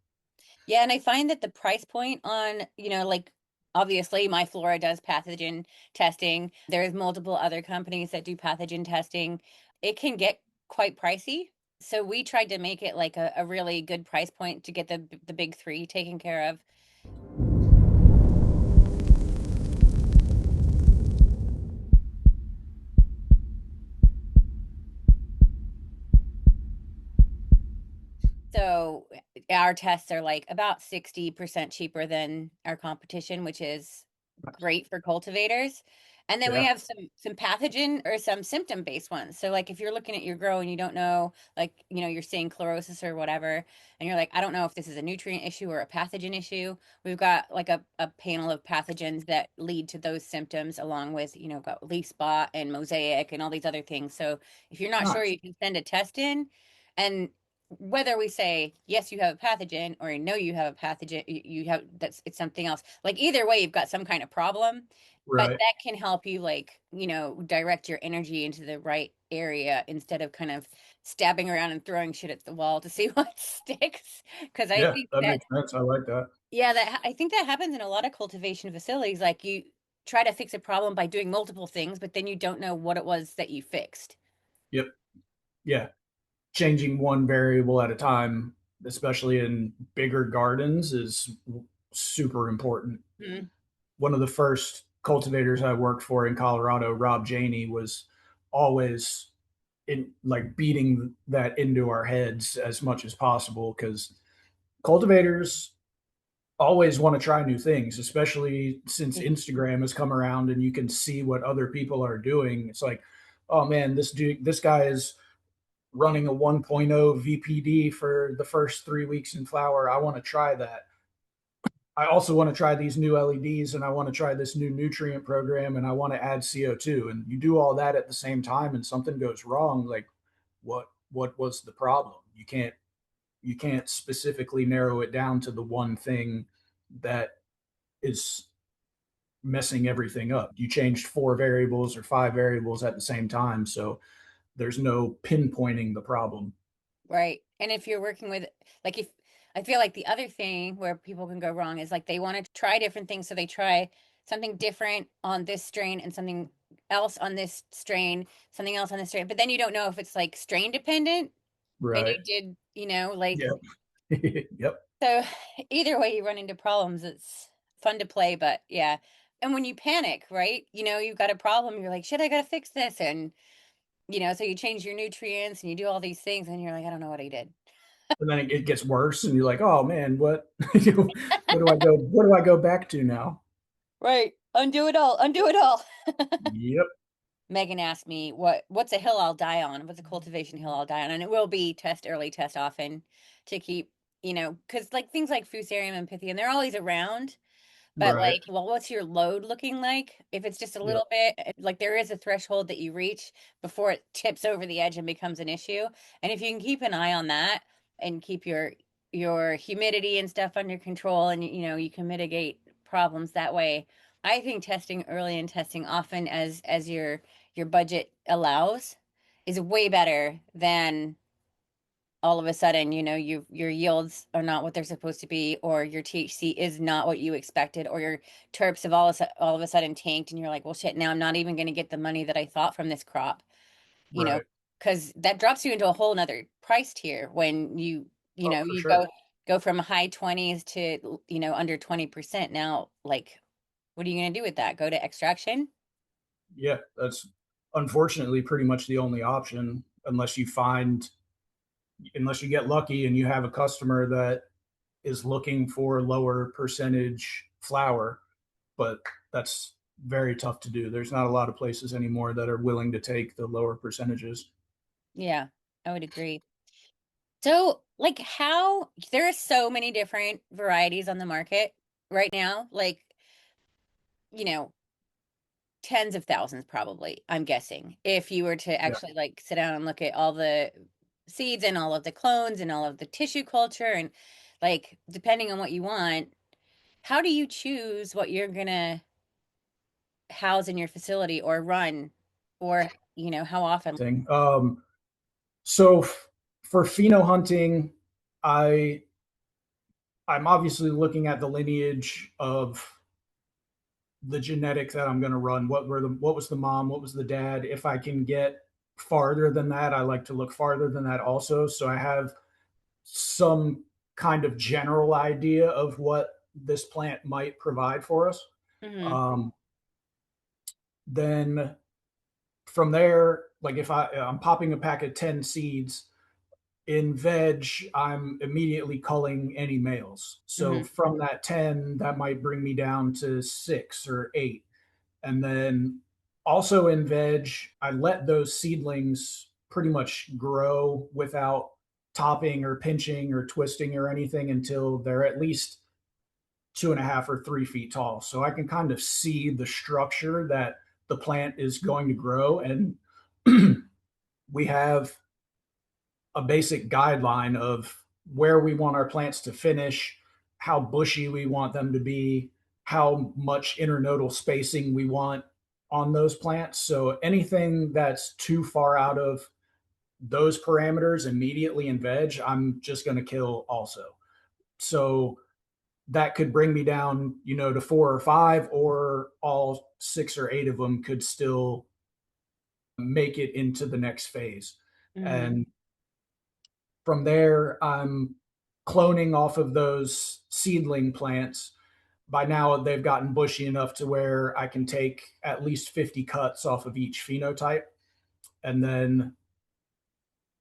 yeah, and I find that the price point on like obviously MyFlora does pathogen testing. There's multiple other companies that do pathogen testing. It can get quite pricey. So we tried to make it like a really good price point to get the big three taken care of. So our tests are like about 60% cheaper than our competition, which is great for cultivators. And then we Yeah, have some pathogen or some symptom based ones. So like if you're looking at your grow and you don't know, like, you're seeing chlorosis or whatever, and you're like, I don't know if this is a nutrient issue or a pathogen issue. We've got like a panel of pathogens that lead to those symptoms along with, got leaf spot and mosaic and all these other things. So if you're not sure, nice. you can send a test in, and whether we say yes you have a pathogen or no you have a pathogen, you have that's it's something else. Like either way you've got some kind of problem, but Right. that can help you like direct your energy into the right area instead of kind of stabbing around and throwing shit at the wall to see what sticks. Because I Yeah, think that that makes sense. I like that. yeah, I think that happens in a lot of cultivation facilities. Like you try to fix a problem by doing multiple things, but then you don't know what it was that you fixed. Yep. Yeah. Changing one variable at a time, especially in bigger gardens, is super important. Mhm. One of the first cultivators I worked for in Colorado, Rob Janey, was always in like beating that into our heads as much as possible, because cultivators always want to try new things, especially since Instagram has come around and you can see what other people are doing. It's like, oh man, this guy is running a 1.0 VPD for the first 3 weeks in flower. I want to try that. I also want to try these new LEDs, and I want to try this new nutrient program, and I want to add CO2. And you do all that at the same time and something goes wrong. Like, what was the problem. You can't specifically narrow it down to the one thing that is messing everything up. You changed four variables or five variables at the same time, so there's no pinpointing the problem. Right. And if you're working with, like, if I feel like the other thing where people can go wrong is like they want to try different things. So they try something different on this strain and something else on this strain, something else on this strain. But then you don't know if it's like strain dependent and Right. you did, like, Yep. Yep. so either way you run into problems. It's fun to play, but yeah. And when you panic, right? You've got a problem, you're like, shit, I gotta fix this. And, so you change your nutrients and you do all these things and you're like, I don't know what I did. And then it gets worse, and you're like, "Oh man, what? What do I go back to now?" Right. Undo it all. Undo it all. Yep. Megan asked me what's a hill I'll die on? What's a cultivation hill I'll die on? And it will be test early, test often to keep, because like things like Fusarium and Pythium, they're always around. But Right. like, well, what's your load looking like? If it's just a Yep. little bit, like there is a threshold that you reach before it tips over the edge and becomes an issue. And if you can keep an eye on that and keep your humidity and stuff under control, and you can mitigate problems that way. I think testing early and testing often as your budget allows is way better than all of a sudden, your yields are not what they're supposed to be, or your THC is not what you expected, or your terps have all of a sudden tanked, and you're like, well, shit, now I'm not even going to get the money that I thought from this crop, you know, Right. because that drops you into a whole nother price tier when Oh, for you sure. go from high 20s to, under 20%. Now, like, what are you going to do with that? Go to extraction? Yeah, that's unfortunately pretty much the only option, unless you get lucky and you have a customer that is looking for lower percentage flour, but that's very tough to do. There's not a lot of places anymore that are willing to take the lower percentages. Yeah, I would agree. So, like, how there are so many different varieties on the market right now, like, you know, tens of thousands probably, I'm guessing. If you were to Yeah. actually like sit down and look at all the seeds and all of the clones and all of the tissue culture and like depending on what you want, how do you choose what you're gonna house in your facility or run or, how often? Thing. So for pheno hunting, I I'm obviously looking at the lineage of the genetic that I'm going to run. What was the mom? What was the dad? If I can get farther than that, I like to look farther than that also. So I have some kind of general idea of what this plant might provide for us. Hmm. Um, then from there, like if I'm popping a pack of 10 seeds in veg, I'm immediately culling any males. So Hmm. from that 10, that might bring me down to 6 or 8. And then also in veg, I let those seedlings pretty much grow without topping or pinching or twisting or anything until they're at least 2.5 or 3 feet tall. So I can kind of see the structure that the plant is going to grow. And we have a basic guideline of where we want our plants to finish, how bushy we want them to be, how much internodal spacing we want on those plants. So anything that's too far out of those parameters immediately in veg, I'm just going to kill also. So that could bring me down, to 4 or 5, or all 6 or 8 of them could still make it into the next phase. Hmm. And from there, I'm cloning off of those seedling plants. By now, they've gotten bushy enough to where I can take at least 50 cuts off of each phenotype. And then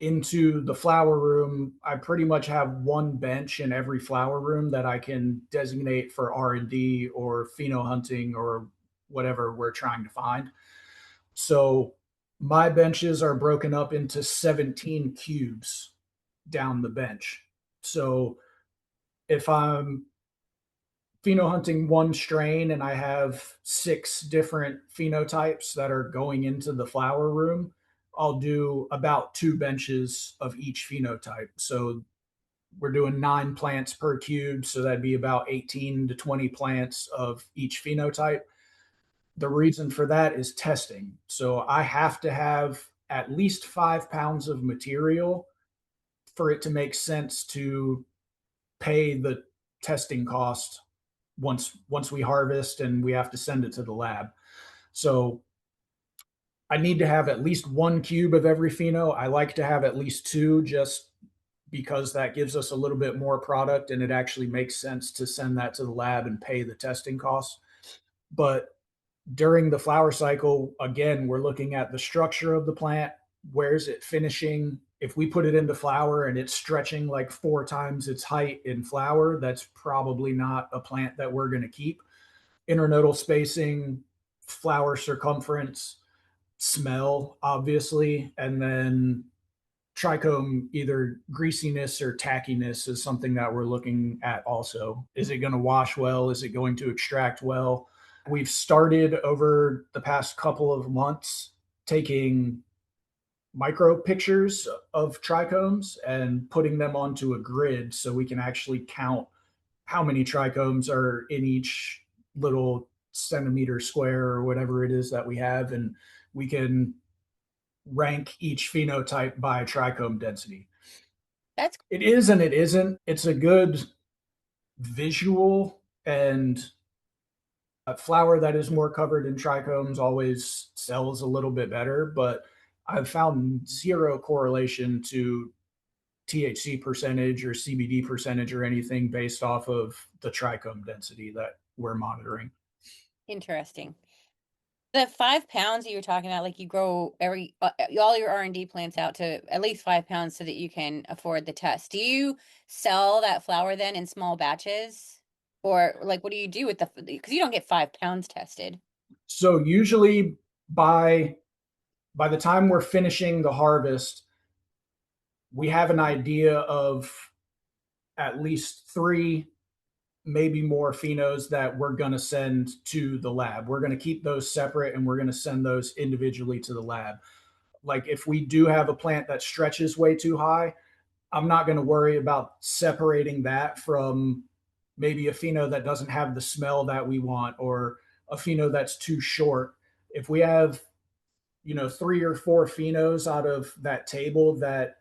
into the flower room, I pretty much have one bench in every flower room that I can designate for R&D or pheno hunting or whatever we're trying to find. So my benches are broken up into 17 cubes down the bench. So if I'm pheno hunting one strain and I have 6 different phenotypes that are going into the flower room, I'll do about 2 benches of each phenotype. So we're doing 9 plants per cube. So that'd be about 18 to 20 plants of each phenotype. The reason for that is testing. So I have to have at least 5 pounds of material for it to make sense to pay the testing cost once we harvest and we have to send it to the lab. So I need to have at least 1 cube of every pheno. I like to have at least two just because that gives us a little bit more product and it actually makes sense to send that to the lab and pay the testing costs. But during the flower cycle, again, we're looking at the structure of the plant. Where's it finishing? If we put it into flower and it's stretching like 4 times its height in flower, that's probably not a plant that we're going to keep. Internodal spacing, flower circumference, smell, obviously, and then trichome, either greasiness or tackiness, is something that we're looking at also. Is it going to wash well? Is it going to extract well? We've started over the past couple of months taking micro pictures of trichomes and putting them onto a grid so we can actually count how many trichomes are in each little centimeter square or whatever it is that we have. And we can rank each phenotype by trichome density. That's It is and it isn't. It's a good visual, and a flower that is more covered in trichomes always sells a little bit better, but I've found zero correlation to THC percentage or CBD percentage or anything based off of the trichome density that we're monitoring. interesting. The 5 pounds that you were talking about, like you grow all your R&D plants out to at least 5 pounds so that you can afford the test. Do you sell that flour then in small batches? Or like what do you do with because you don't get 5 pounds tested. So usually by by the time we're finishing the harvest, we have an idea of at least three, maybe more phenos that we're going to send to the lab. We're going to keep those separate and we're going to send those individually to the lab. Like if we do have a plant that stretches way too high, I'm not going to worry about separating that from maybe a pheno that doesn't have the smell that we want or a pheno that's too short. If we have, 3 or 4 phenos out of that table that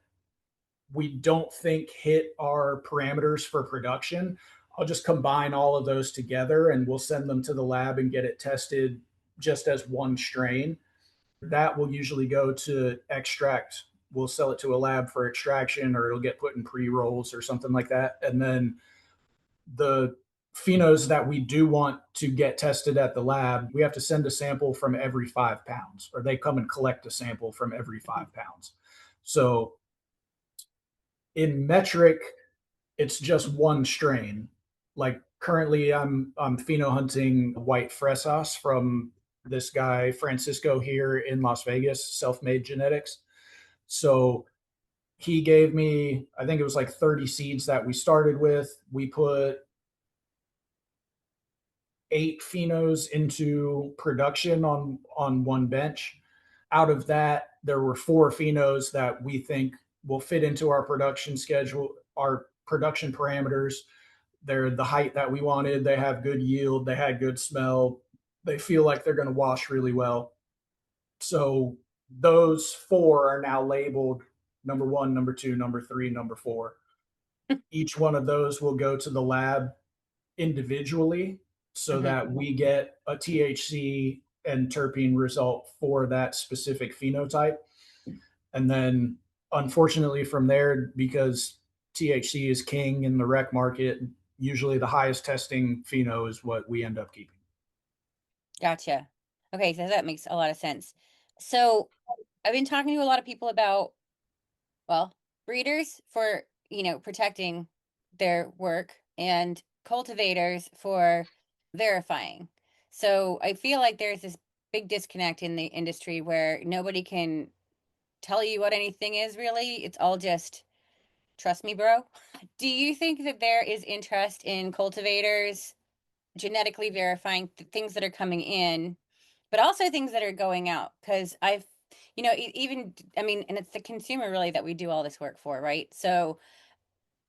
we don't think hit our parameters for production, I'll just combine all of those together and we'll send them to the lab and get it tested just as one strain. That will usually go to extract. We'll sell it to a lab for extraction or it'll get put in pre rolls or something like that. And then the phenos that we do want to get tested at the lab, we have to send a sample from every 5 pounds, or they come and collect a sample from every Mhm. 5 pounds. So in metric, it's just one strain. Like currently, I'm pheno hunting white fresas from this guy Francisco here in Las Vegas, Self Made Genetics. So he gave me, I think it was like 30 seeds that we started with. We put 8 phenos into production on one bench. Out of that, there were 4 phenos that we think will fit into our production schedule, our production parameters. They're the height that we wanted. They have good yield. They had good smell. They feel like they're going to wash really well. So those 4 are now labeled number 1, number 2, number 3, number 4. Each one of those will go to the lab individually so Mhm. that we get a THC and terpene result for that specific phenotype. And then, unfortunately, from there, because THC is king in the rec market, usually the highest testing pheno is what we end up keeping. Gotcha. Okay, so that makes a lot of sense. So I've been talking to a lot of people about, well, breeders for, protecting their work and cultivators for verifying. So I feel like there's this big disconnect in the industry where nobody can tell you what anything is really. It's all just trust me, bro. Do you think that there is interest in cultivators genetically verifying things that are coming in, but also things that are going out? Because I've, even, I mean, and it's the consumer really that we do all this work for, right? So,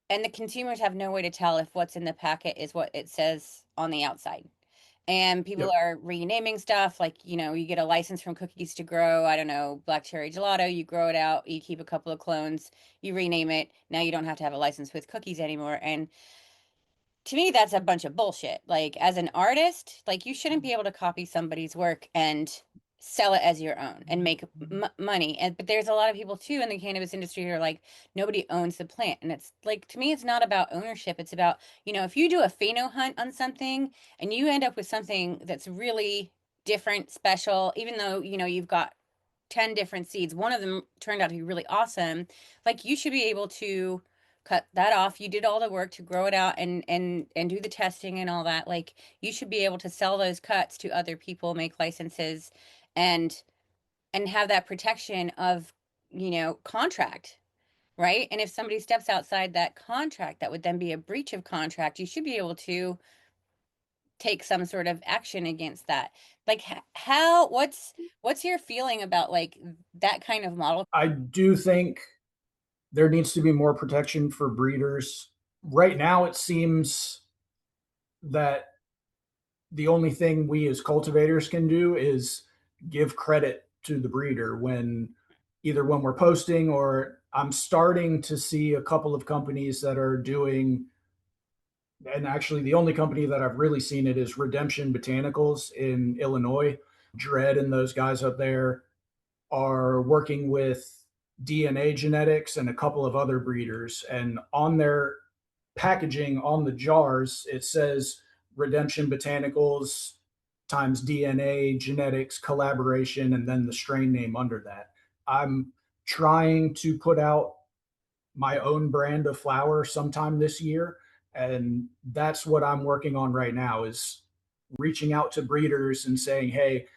and the consumers have no way to tell if what's in the packet is what it says on the outside. And people Yep. are renaming stuff like, you get a license from Cookies to Grow, I don't know, black cherry gelato, you grow it out, you keep a couple of clones, you rename it. Now you don't have to have a license with cookies anymore. And to me, that's a bunch of bullshit. Like, as an artist, like, you shouldn't be able to copy somebody's work and sell it as your own and make money. And but there's a lot of people too in the cannabis industry who are like, nobody owns the plant. And it's like, to me, it's not about ownership. It's about, if you do a pheno hunt on something and you end up with something that's really different, special, even though, you've got 10 different seeds, one of them turned out to be really awesome. Like, you should be able to cut that off. You did all the work to grow it out and do the testing and all that. Like, you should be able to sell those cuts to other people, make licenses, and have that protection of, contract, right? And if somebody steps outside that contract, that would then be a breach of contract. You should be able to take some sort of action against that. Like, how what's your feeling about like that kind of model? I do think there needs to be more protection for breeders. Right now, it seems that the only thing we as cultivators can do is give credit to the breeder when either when we're posting, or I'm starting to see a couple of companies that are doing, and actually the only company that I've really seen it is Redemption Botanicals in Illinois. Dread and those guys up there are working with DNA genetics and a couple of other breeders. And on their packaging, on the jars, it says Redemption Botanicals times DNA genetics collaboration, and then the strain name under that. I'm trying to put out my own brand of flower sometime this year. And that's what I'm working on right now, is reaching out to breeders and saying, hey,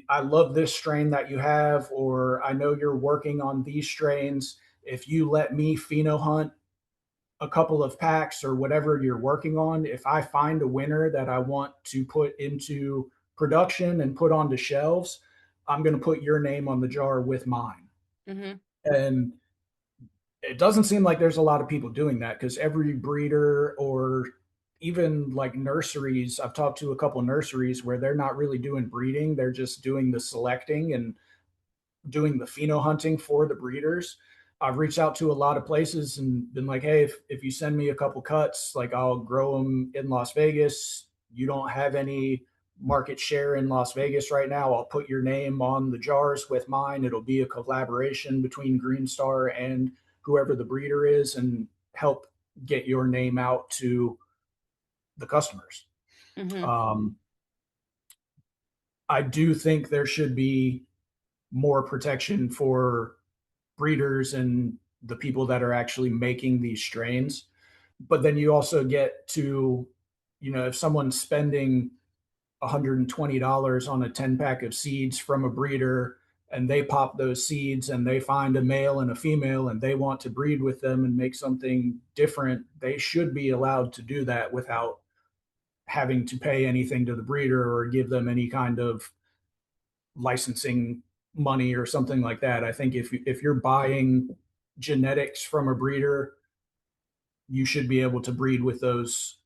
I love this strain that you have, or I know you're working on these strains. If you let me pheno hunt a couple of packs or whatever you're working on, if I find a winner that I want to put into production and put onto shelves, I'm going to put your name on the jar with mine. Mm-hmm. And it doesn't seem like there's a lot of people doing that, because every breeder, or even like nurseries, I've talked to a couple nurseries where they're not really doing breeding, they're just doing the selecting and doing the pheno hunting for the breeders. I've reached out to a lot of places and been like, hey, if you send me a couple cuts, like I'll grow them in Las Vegas. You don't have any market share in Las Vegas right now. I'll put your name on the jars with mine. It'll be a collaboration between Green Star and whoever the breeder is, and help get your name out to the customers. Mm-hmm. Um, I do think there should be more protection for breeders and the people that are actually making these strains. But then you also get to, if someone's spending $120 on a 10 pack of seeds from a breeder, and they pop those seeds and they find a male and a female and they want to breed with them and make something different, they should be allowed to do that without having to pay anything to the breeder or give them any kind of licensing money or something like that. I think if you're buying genetics from a breeder, you should be able to breed with those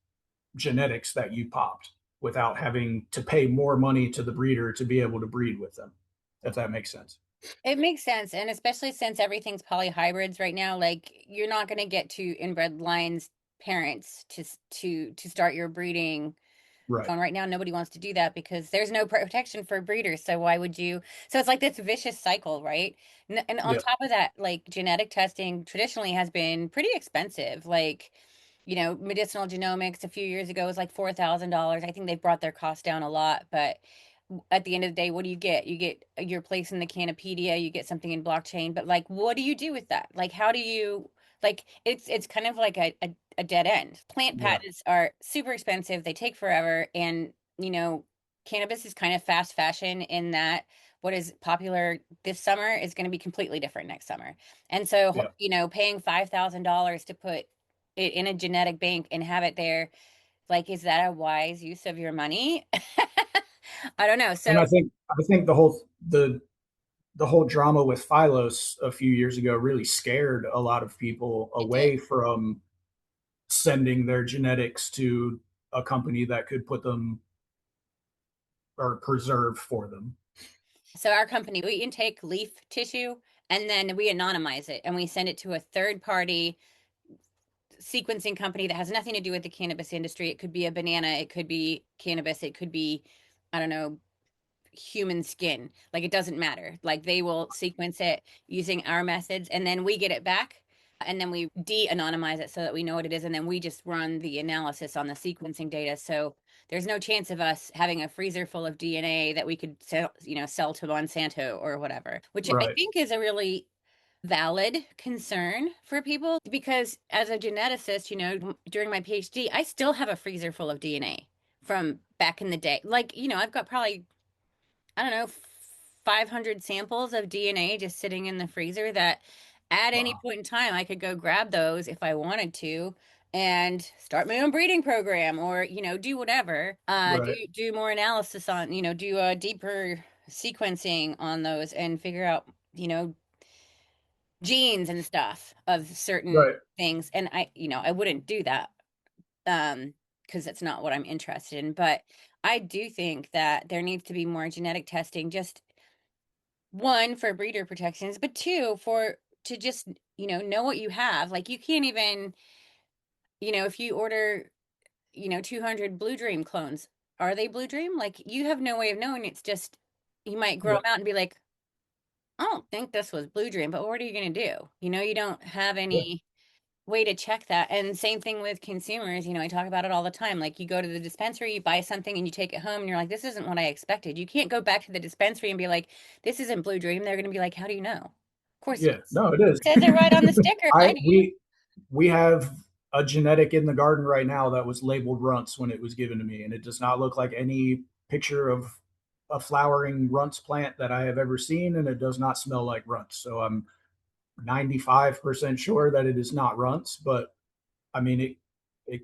genetics that you popped without having to pay more money to the breeder to be able to breed with them, if that makes sense. It makes sense, and especially since everything's polyhybrids right now, like, you're not going to get to inbred lines parents to start your breeding. Right. And right now, nobody wants to do that because there's no protection for breeders. So why would you? So it's like this vicious cycle, right? And on Yeah. top of that, like, genetic testing traditionally has been pretty expensive. Like, medicinal genomics a few years ago was like $4,000. I think they've brought their cost down a lot, but at the end of the day, what do you get? You get your place in the Canopedia, you get something in blockchain, but like, what do you do with that? Like, how do you, like, it's kind of like a dead end. Plant Yeah. patents are super expensive, they take forever, and cannabis is kind of fast fashion in that what is popular this summer is going to be completely different next summer. And so, Yeah. paying $5,000 to put it in a genetic bank and have it there, like, is that a wise use of your money? I don't know. And So, I think the the whole drama with Phylos a few years ago really scared a lot of people It did. away from sending their genetics to a company that could put them or preserve for them. So our company, we intake leaf tissue and then we anonymize it and we send it to a third party sequencing company that has nothing to do with the cannabis industry. It could be a banana, it could be cannabis, it could be, I don't know, human skin. Like it doesn't matter. Like they will sequence it using our methods and then we get it back and then we de-anonymize it so that we know what it is and then we just run the analysis on the sequencing data. So there's no chance of us having a freezer full of DNA that we could sell, sell to Monsanto or whatever, which I Right. think is a really valid concern for people because as a geneticist, during my PhD, I still have a freezer full of DNA from back in the day. Like, I've got probably, I don't know, 500 samples of DNA just sitting in the freezer that at any Wow. point in time I could go grab those if I wanted to and start my own breeding program or, do whatever. Do Right. do more analysis on, do a deeper sequencing on those and figure out, genes and stuff of certain Right. things. And I wouldn't do that because that's not what I'm interested in. But I do think that there needs to be more genetic testing, just one for breeder protections, but two for to just, know what you have. Like you can't even, if you order, 200 Blue Dream clones, are they Blue Dream? Like you have no way of knowing. It's just you might grow Yeah. them out and be like, I don't think this was Blue Dream, but what are you going to do? You don't have Yeah. any way to check that. And same thing with consumers. I talk about it all the time. Like you go to the dispensary, you buy something and you take it home and you're like, this isn't what I expected. You can't go back to the dispensary and be like, this isn't Blue Dream. They're going to be like, how do you know? Of course it Yeah. is. No, it is. It says it right on the sticker. How I do you? we have a genetic in the garden right now that was labeled runts when it was given to me, and it does not look like any picture of a flowering runts plant that I have ever seen, and it does not smell like runts. So I'm 95% sure that it is not runts, but I mean it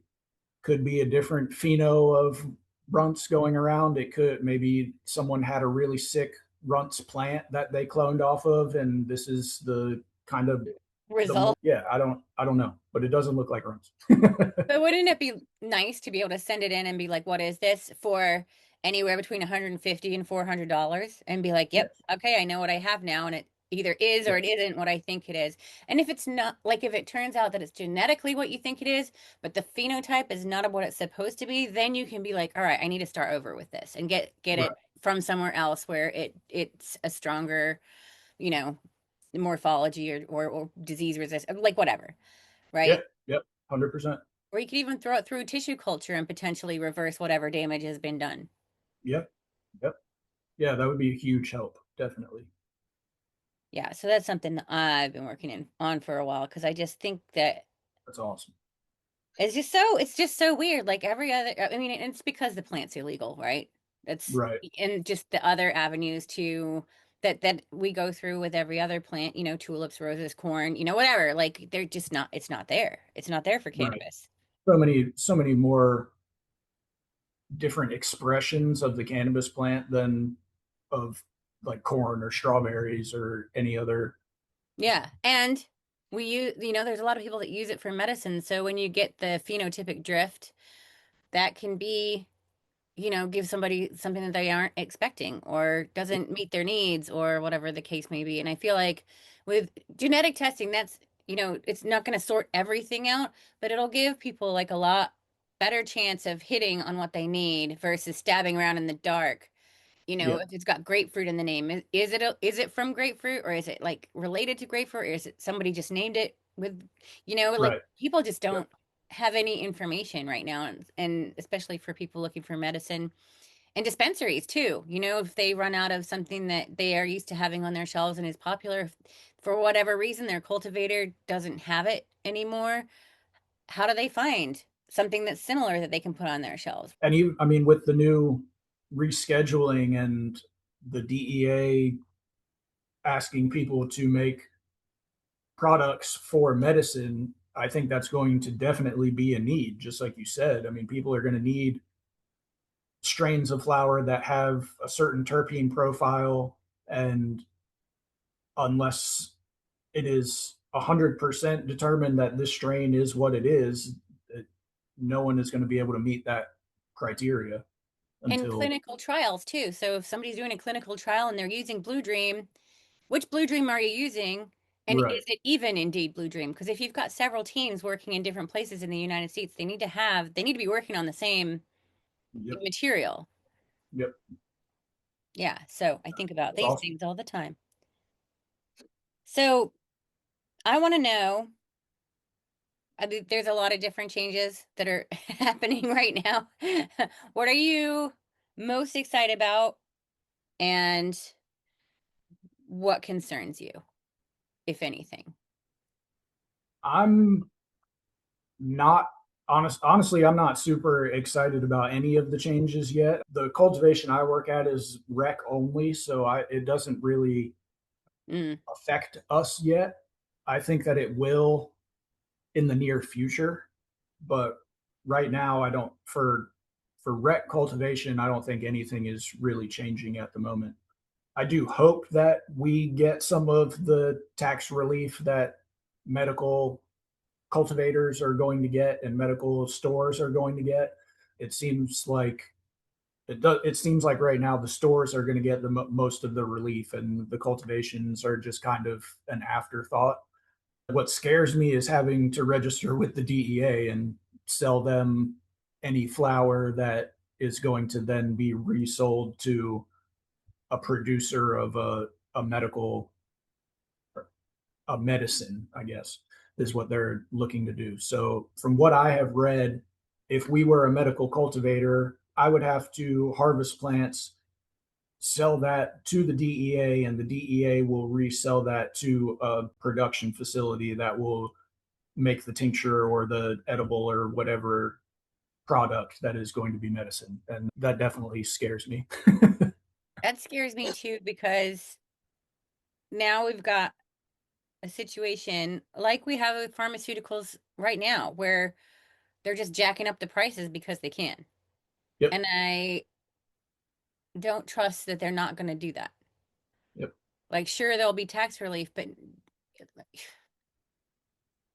could be a different pheno of runts going around. It could maybe someone had a really sick runts plant that they cloned off of, and this is the kind of the more, Result. yeah, I don't know, but it doesn't look like runts. But wouldn't it be nice to be able to send it in and be like, what is this for anywhere between 150 and $400 and be like, Yes. yep, okay, I know what I have now. And it either is or Yeah. it isn't what I think it is. And if it's not, like if it turns out that it's genetically what you think it is, but the phenotype is not what it's supposed to be, then you can be like, all right, I need to start over with this and get Right. it from somewhere else where it's a stronger, you know, morphology or disease resistant, like whatever, Yeah. right? Yep. 100%. Or you could even throw it through tissue culture and potentially reverse whatever damage has been done. Yep. Yep. Yeah, that would be a huge help. Definitely. Yeah, so that's something that I've been on for a while because I just think that That's awesome. it's just so weird. Like every other, I mean, it's because the plant's illegal, right? It's Right. and just the other avenues to that we go through with every other plant, tulips, roses, corn, whatever. Like they're just not. It's not there. It's not there for Right. cannabis. So many more different expressions of the cannabis plant than of like corn or strawberries or any other. Yeah, and we use, there's a lot of people that use it for medicine. So when you get the phenotypic drift, that can be, give somebody something that they aren't expecting or doesn't meet their needs or whatever the case may be. And I feel like with genetic testing, that's, it's not going to sort everything out, but it'll give people like a lot better chance of hitting on what they need versus stabbing around in the dark. Yeah. If it's got grapefruit in the name, is it from grapefruit or is it like related to grapefruit or is it somebody just named it with, like Right. people just Yep. don't have any information right now, and especially for people looking for medicine and dispensaries too. If they run out of something that they are used to having on their shelves and is popular, if for whatever reason their cultivator doesn't have it anymore, how do they find something that's similar that they can put on their shelves? And even, I mean, with the new rescheduling and the DEA asking people to make products for medicine, I think that's going to definitely be a need, just like you said. I mean, people are going to need strains of flower that have a certain terpene profile, and unless it is 100% determined that this strain is what it is, it, no one is going to be able to meet that criteria And until clinical trials too. So if somebody's doing a clinical trial and they're using Blue Dream, which Blue Dream are you using? And right. is it even indeed Blue Dream? Because if you've got several teams working in different places in the United States, they need to be working on the same Yep. material. Yep. Yeah. So I think about That's these awesome. things all the time. So I want to know, I mean, there's a lot of different changes that are happening right now. What are you most excited about and what concerns you, if anything? I'm not honestly, I'm not super excited about any of the changes yet. The cultivation I work at is rec only, so it doesn't really Mm, affect us yet. I think that it will in the near future, but right now I don't for rec cultivation, I don't think anything is really changing at the moment. I do hope that we get some of the tax relief that medical cultivators are going to get and medical stores are going to get. It seems like it seems like right now the stores are going to get the most of the relief and the cultivations are just kind of an afterthought. What scares me is having to register with the DEA and sell them any flower that is going to then be resold to a producer of a medical a medicine, I guess, is what they're looking to do. So, from what I have read, if we were a medical cultivator, I would have to harvest plants, sell that to the DEA, and the DEA will resell that to a production facility that will make the tincture or the edible or whatever product that is going to be medicine. And that definitely scares me. that scares me too because now we've got a situation like we have with pharmaceuticals right now where they're just jacking up the prices because they can. Yep. And I don't trust that they're not going to do that. Yep. Like, sure, there'll be tax relief, but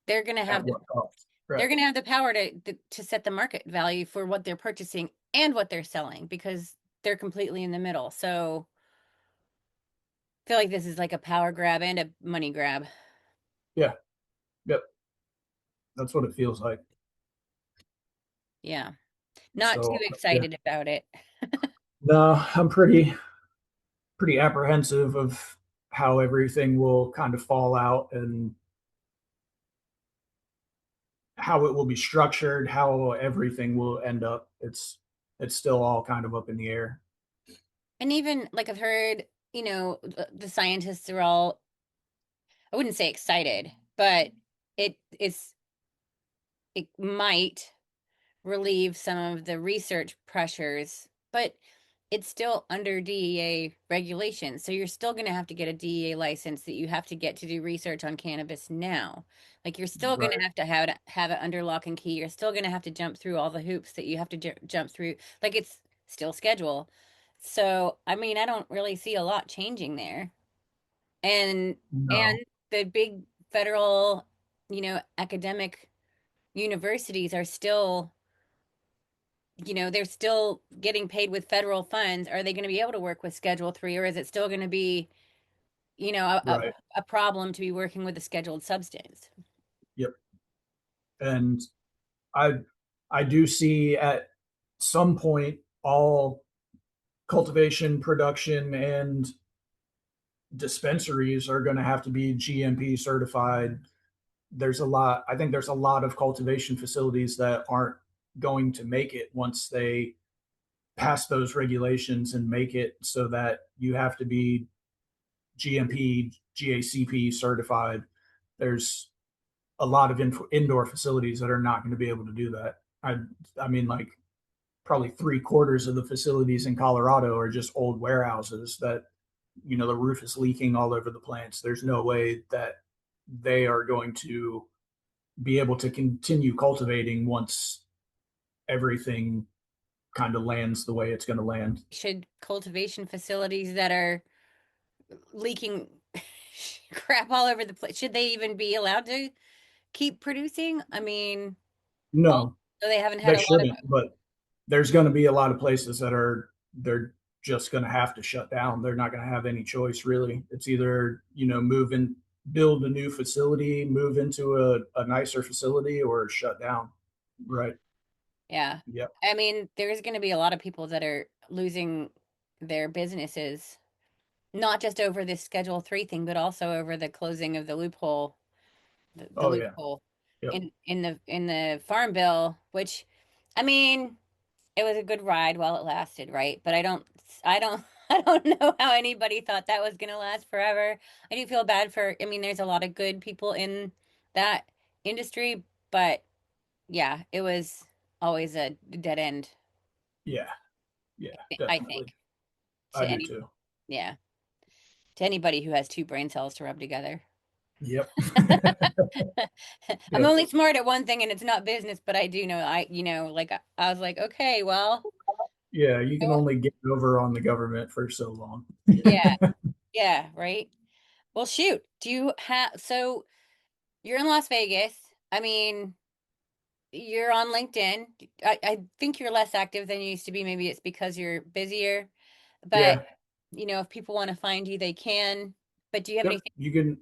they're going to At have what cost? Right. they're going to have the power to set the market value for what they're purchasing and what they're selling because they're completely in the middle. So I feel like this is like a power grab and a money grab. Yeah. Yep. That's what it feels like. Yeah. Not too So, yeah. excited about it. No, I'm pretty apprehensive of how everything will kind of fall out and how it will be structured, how everything will end up. It's still all kind of up in the air. And even like I've heard, the scientists are all, I wouldn't say excited, but it's it might relieve some of the research pressures, but it's still under DEA regulations. So you're still going to have to get a DEA license that you have to get to do research on cannabis now. Like you're still going to Right. have it under lock and key. You're still going to have to jump through all the hoops that you have to jump through. Like it's still schedule. So, I mean, I don't really see a lot changing there. And No. and the big federal, academic universities are still, they're still getting paid with federal funds. Are they going to be able to work with Schedule 3 or is it still going to be, Right. a problem to be working with a scheduled substance? Yep. And I I do see at some point all cultivation, production, and dispensaries are going to have to be GMP certified. I think there's a lot of cultivation facilities that aren't going to make it once they pass those regulations and make it so that you have to be GMP, GACP certified. There's a lot of indoor facilities that are not going to be able to do that. I mean, like probably 3/4 of the facilities in Colorado are just old warehouses that the roof is leaking all over the plants. There's no way that they are going to be able to continue cultivating once everything kind of lands the way it's going to land. Should cultivation facilities that are leaking crap all over the place. Should they even be allowed to keep producing? I mean, all, No, so they haven't had they a lot of. shouldn't, but there's going to be a lot of places that are they're just going to have to shut down. They're not going to have any choice really. It's either, move in, build a new facility, move into a nicer facility, or shut down. Right. Yeah. Yep. I mean, there's going to be a lot of people that are losing their businesses, not just over this Schedule 3 thing, but also over the closing of the loophole, the Oh yeah. loophole Yep. in the farm bill, which I mean, it was a good ride while it lasted, right? But I don't I don't know how anybody thought that was going to last forever. I do feel bad for, I mean, there's a lot of good people in that industry, but yeah, it was always a dead end, Yeah. Yeah. I Definitely. think, I to do any, too. yeah, to anybody who has two brain cells to rub together. Yep. I'm Yep. only smart at one thing and it's not business, but I do know, like I was like, okay, well, Yeah. You can oh, only get over on the government for so long. yeah, yeah, right. Well, shoot, do you have, so you're in Las Vegas. I mean, you're on LinkedIn. I think you're less active than you used to be. Maybe it's because you're busier, but Yeah. if people want to find you, they can. But do you have Yep. anything? You can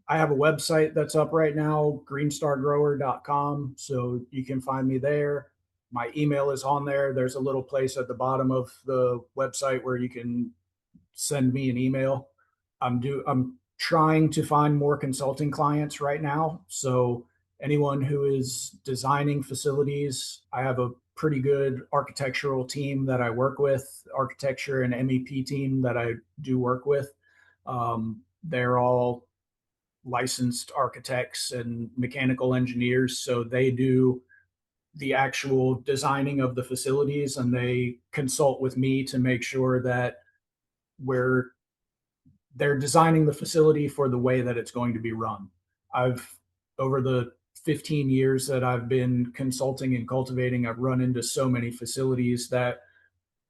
I have a website that's up right now, greenstargrower.com. So you can find me there. My email is on there. There's a little place at the bottom of the website where you can send me an email. I'm trying to find more consulting clients right now. So anyone who is designing facilities, I have a pretty good architectural team that I work with, architecture and MEP team that I do work with. They're all licensed architects and mechanical engineers. So they do the actual designing of the facilities and they consult with me to make sure that we're they're designing the facility for the way that it's going to be run. I've over the 15 years that I've been consulting and cultivating, I've run into so many facilities that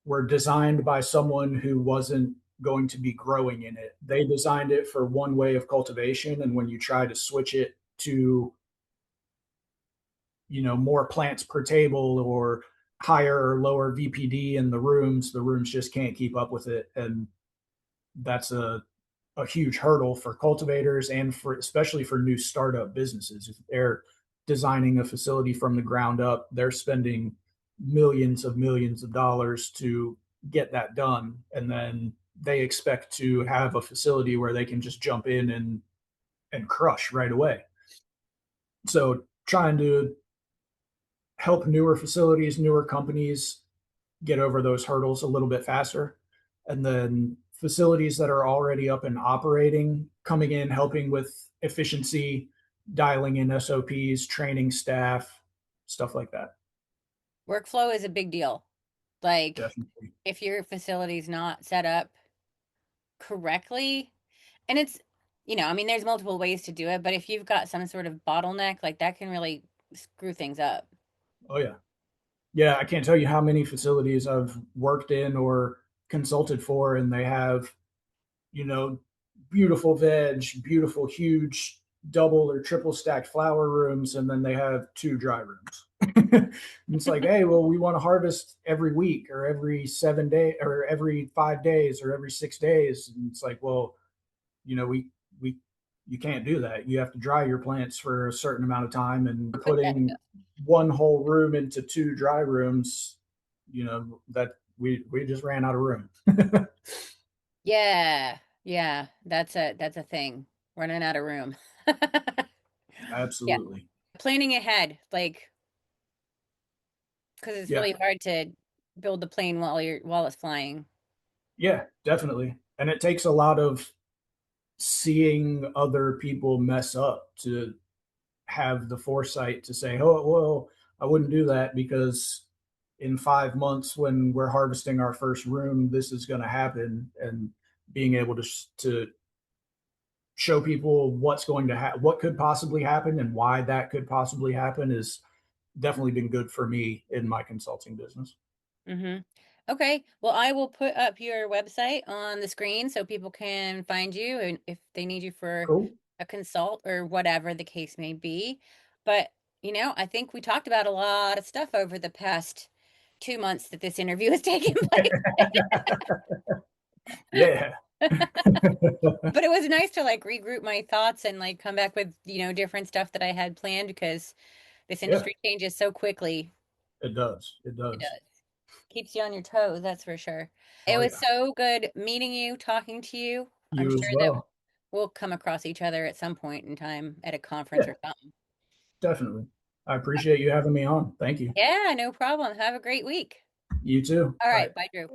were designed by someone who wasn't going to be growing in it. They designed it for one way of cultivation, and when you try to switch it to, more plants per table or higher or lower VPD in the rooms just can't keep up with it, and that's a huge hurdle for cultivators and for especially for new startup businesses. If they're designing a facility from the ground up, they're spending millions of dollars to get that done. And then they expect to have a facility where they can just jump in and crush right away. So trying to help newer facilities, newer companies get over those hurdles a little bit faster. And then facilities that are already up and operating, coming in, helping with efficiency, dialing in SOPs, training staff, stuff like that. Workflow is a big deal. Like, Definitely. if your facility's not set up correctly, and I mean, there's multiple ways to do it, but if you've got some sort of bottleneck, like that can really screw things up. Oh, yeah. Yeah. I can't tell you how many facilities I've worked in or consulted for, and they have, you know, beautiful veg, beautiful, huge double or triple stacked flower rooms, and then they have two dry rooms. And it's like, hey, well, we want to harvest every week or every 7 day or every 5 days or every 6 days. And it's like, well, we you can't do that. You have to dry your plants for a certain amount of time, and Put that. putting one whole room into two dry rooms, that we just ran out of room. Yeah, yeah, that's a thing. Running out of room. Yeah, Absolutely. planning ahead, like, because it's Yeah. really hard to build the plane while it's flying. Yeah, definitely. And it takes a lot of seeing other people mess up to have the foresight to say, oh, well, I wouldn't do that because in 5 months when we're harvesting our first room, this is going to happen. And being able to show people what could possibly happen and why that could possibly happen is definitely been good for me in my consulting business. Hmm. Okay. Well, I will put up your website on the screen so people can find you and if they need you for Cool. a consult or whatever the case may be. But, I think we talked about a lot of stuff over the past 2 months that this interview has taken place. Yeah. But it was nice to like regroup my thoughts and like come back with, different stuff that I had planned because this Yeah, industry changes so quickly. it does. It It does. does. Keeps you on your toes, that's for sure. It Oh, was yeah. so good meeting you, talking to you. I'm You as sure that well. we'll come across each other at some point in time at a conference Yeah, or something. definitely. I appreciate you having me on. Thank you. Yeah, no problem. Have a great week. You too. All Bye. right, bye, Drew.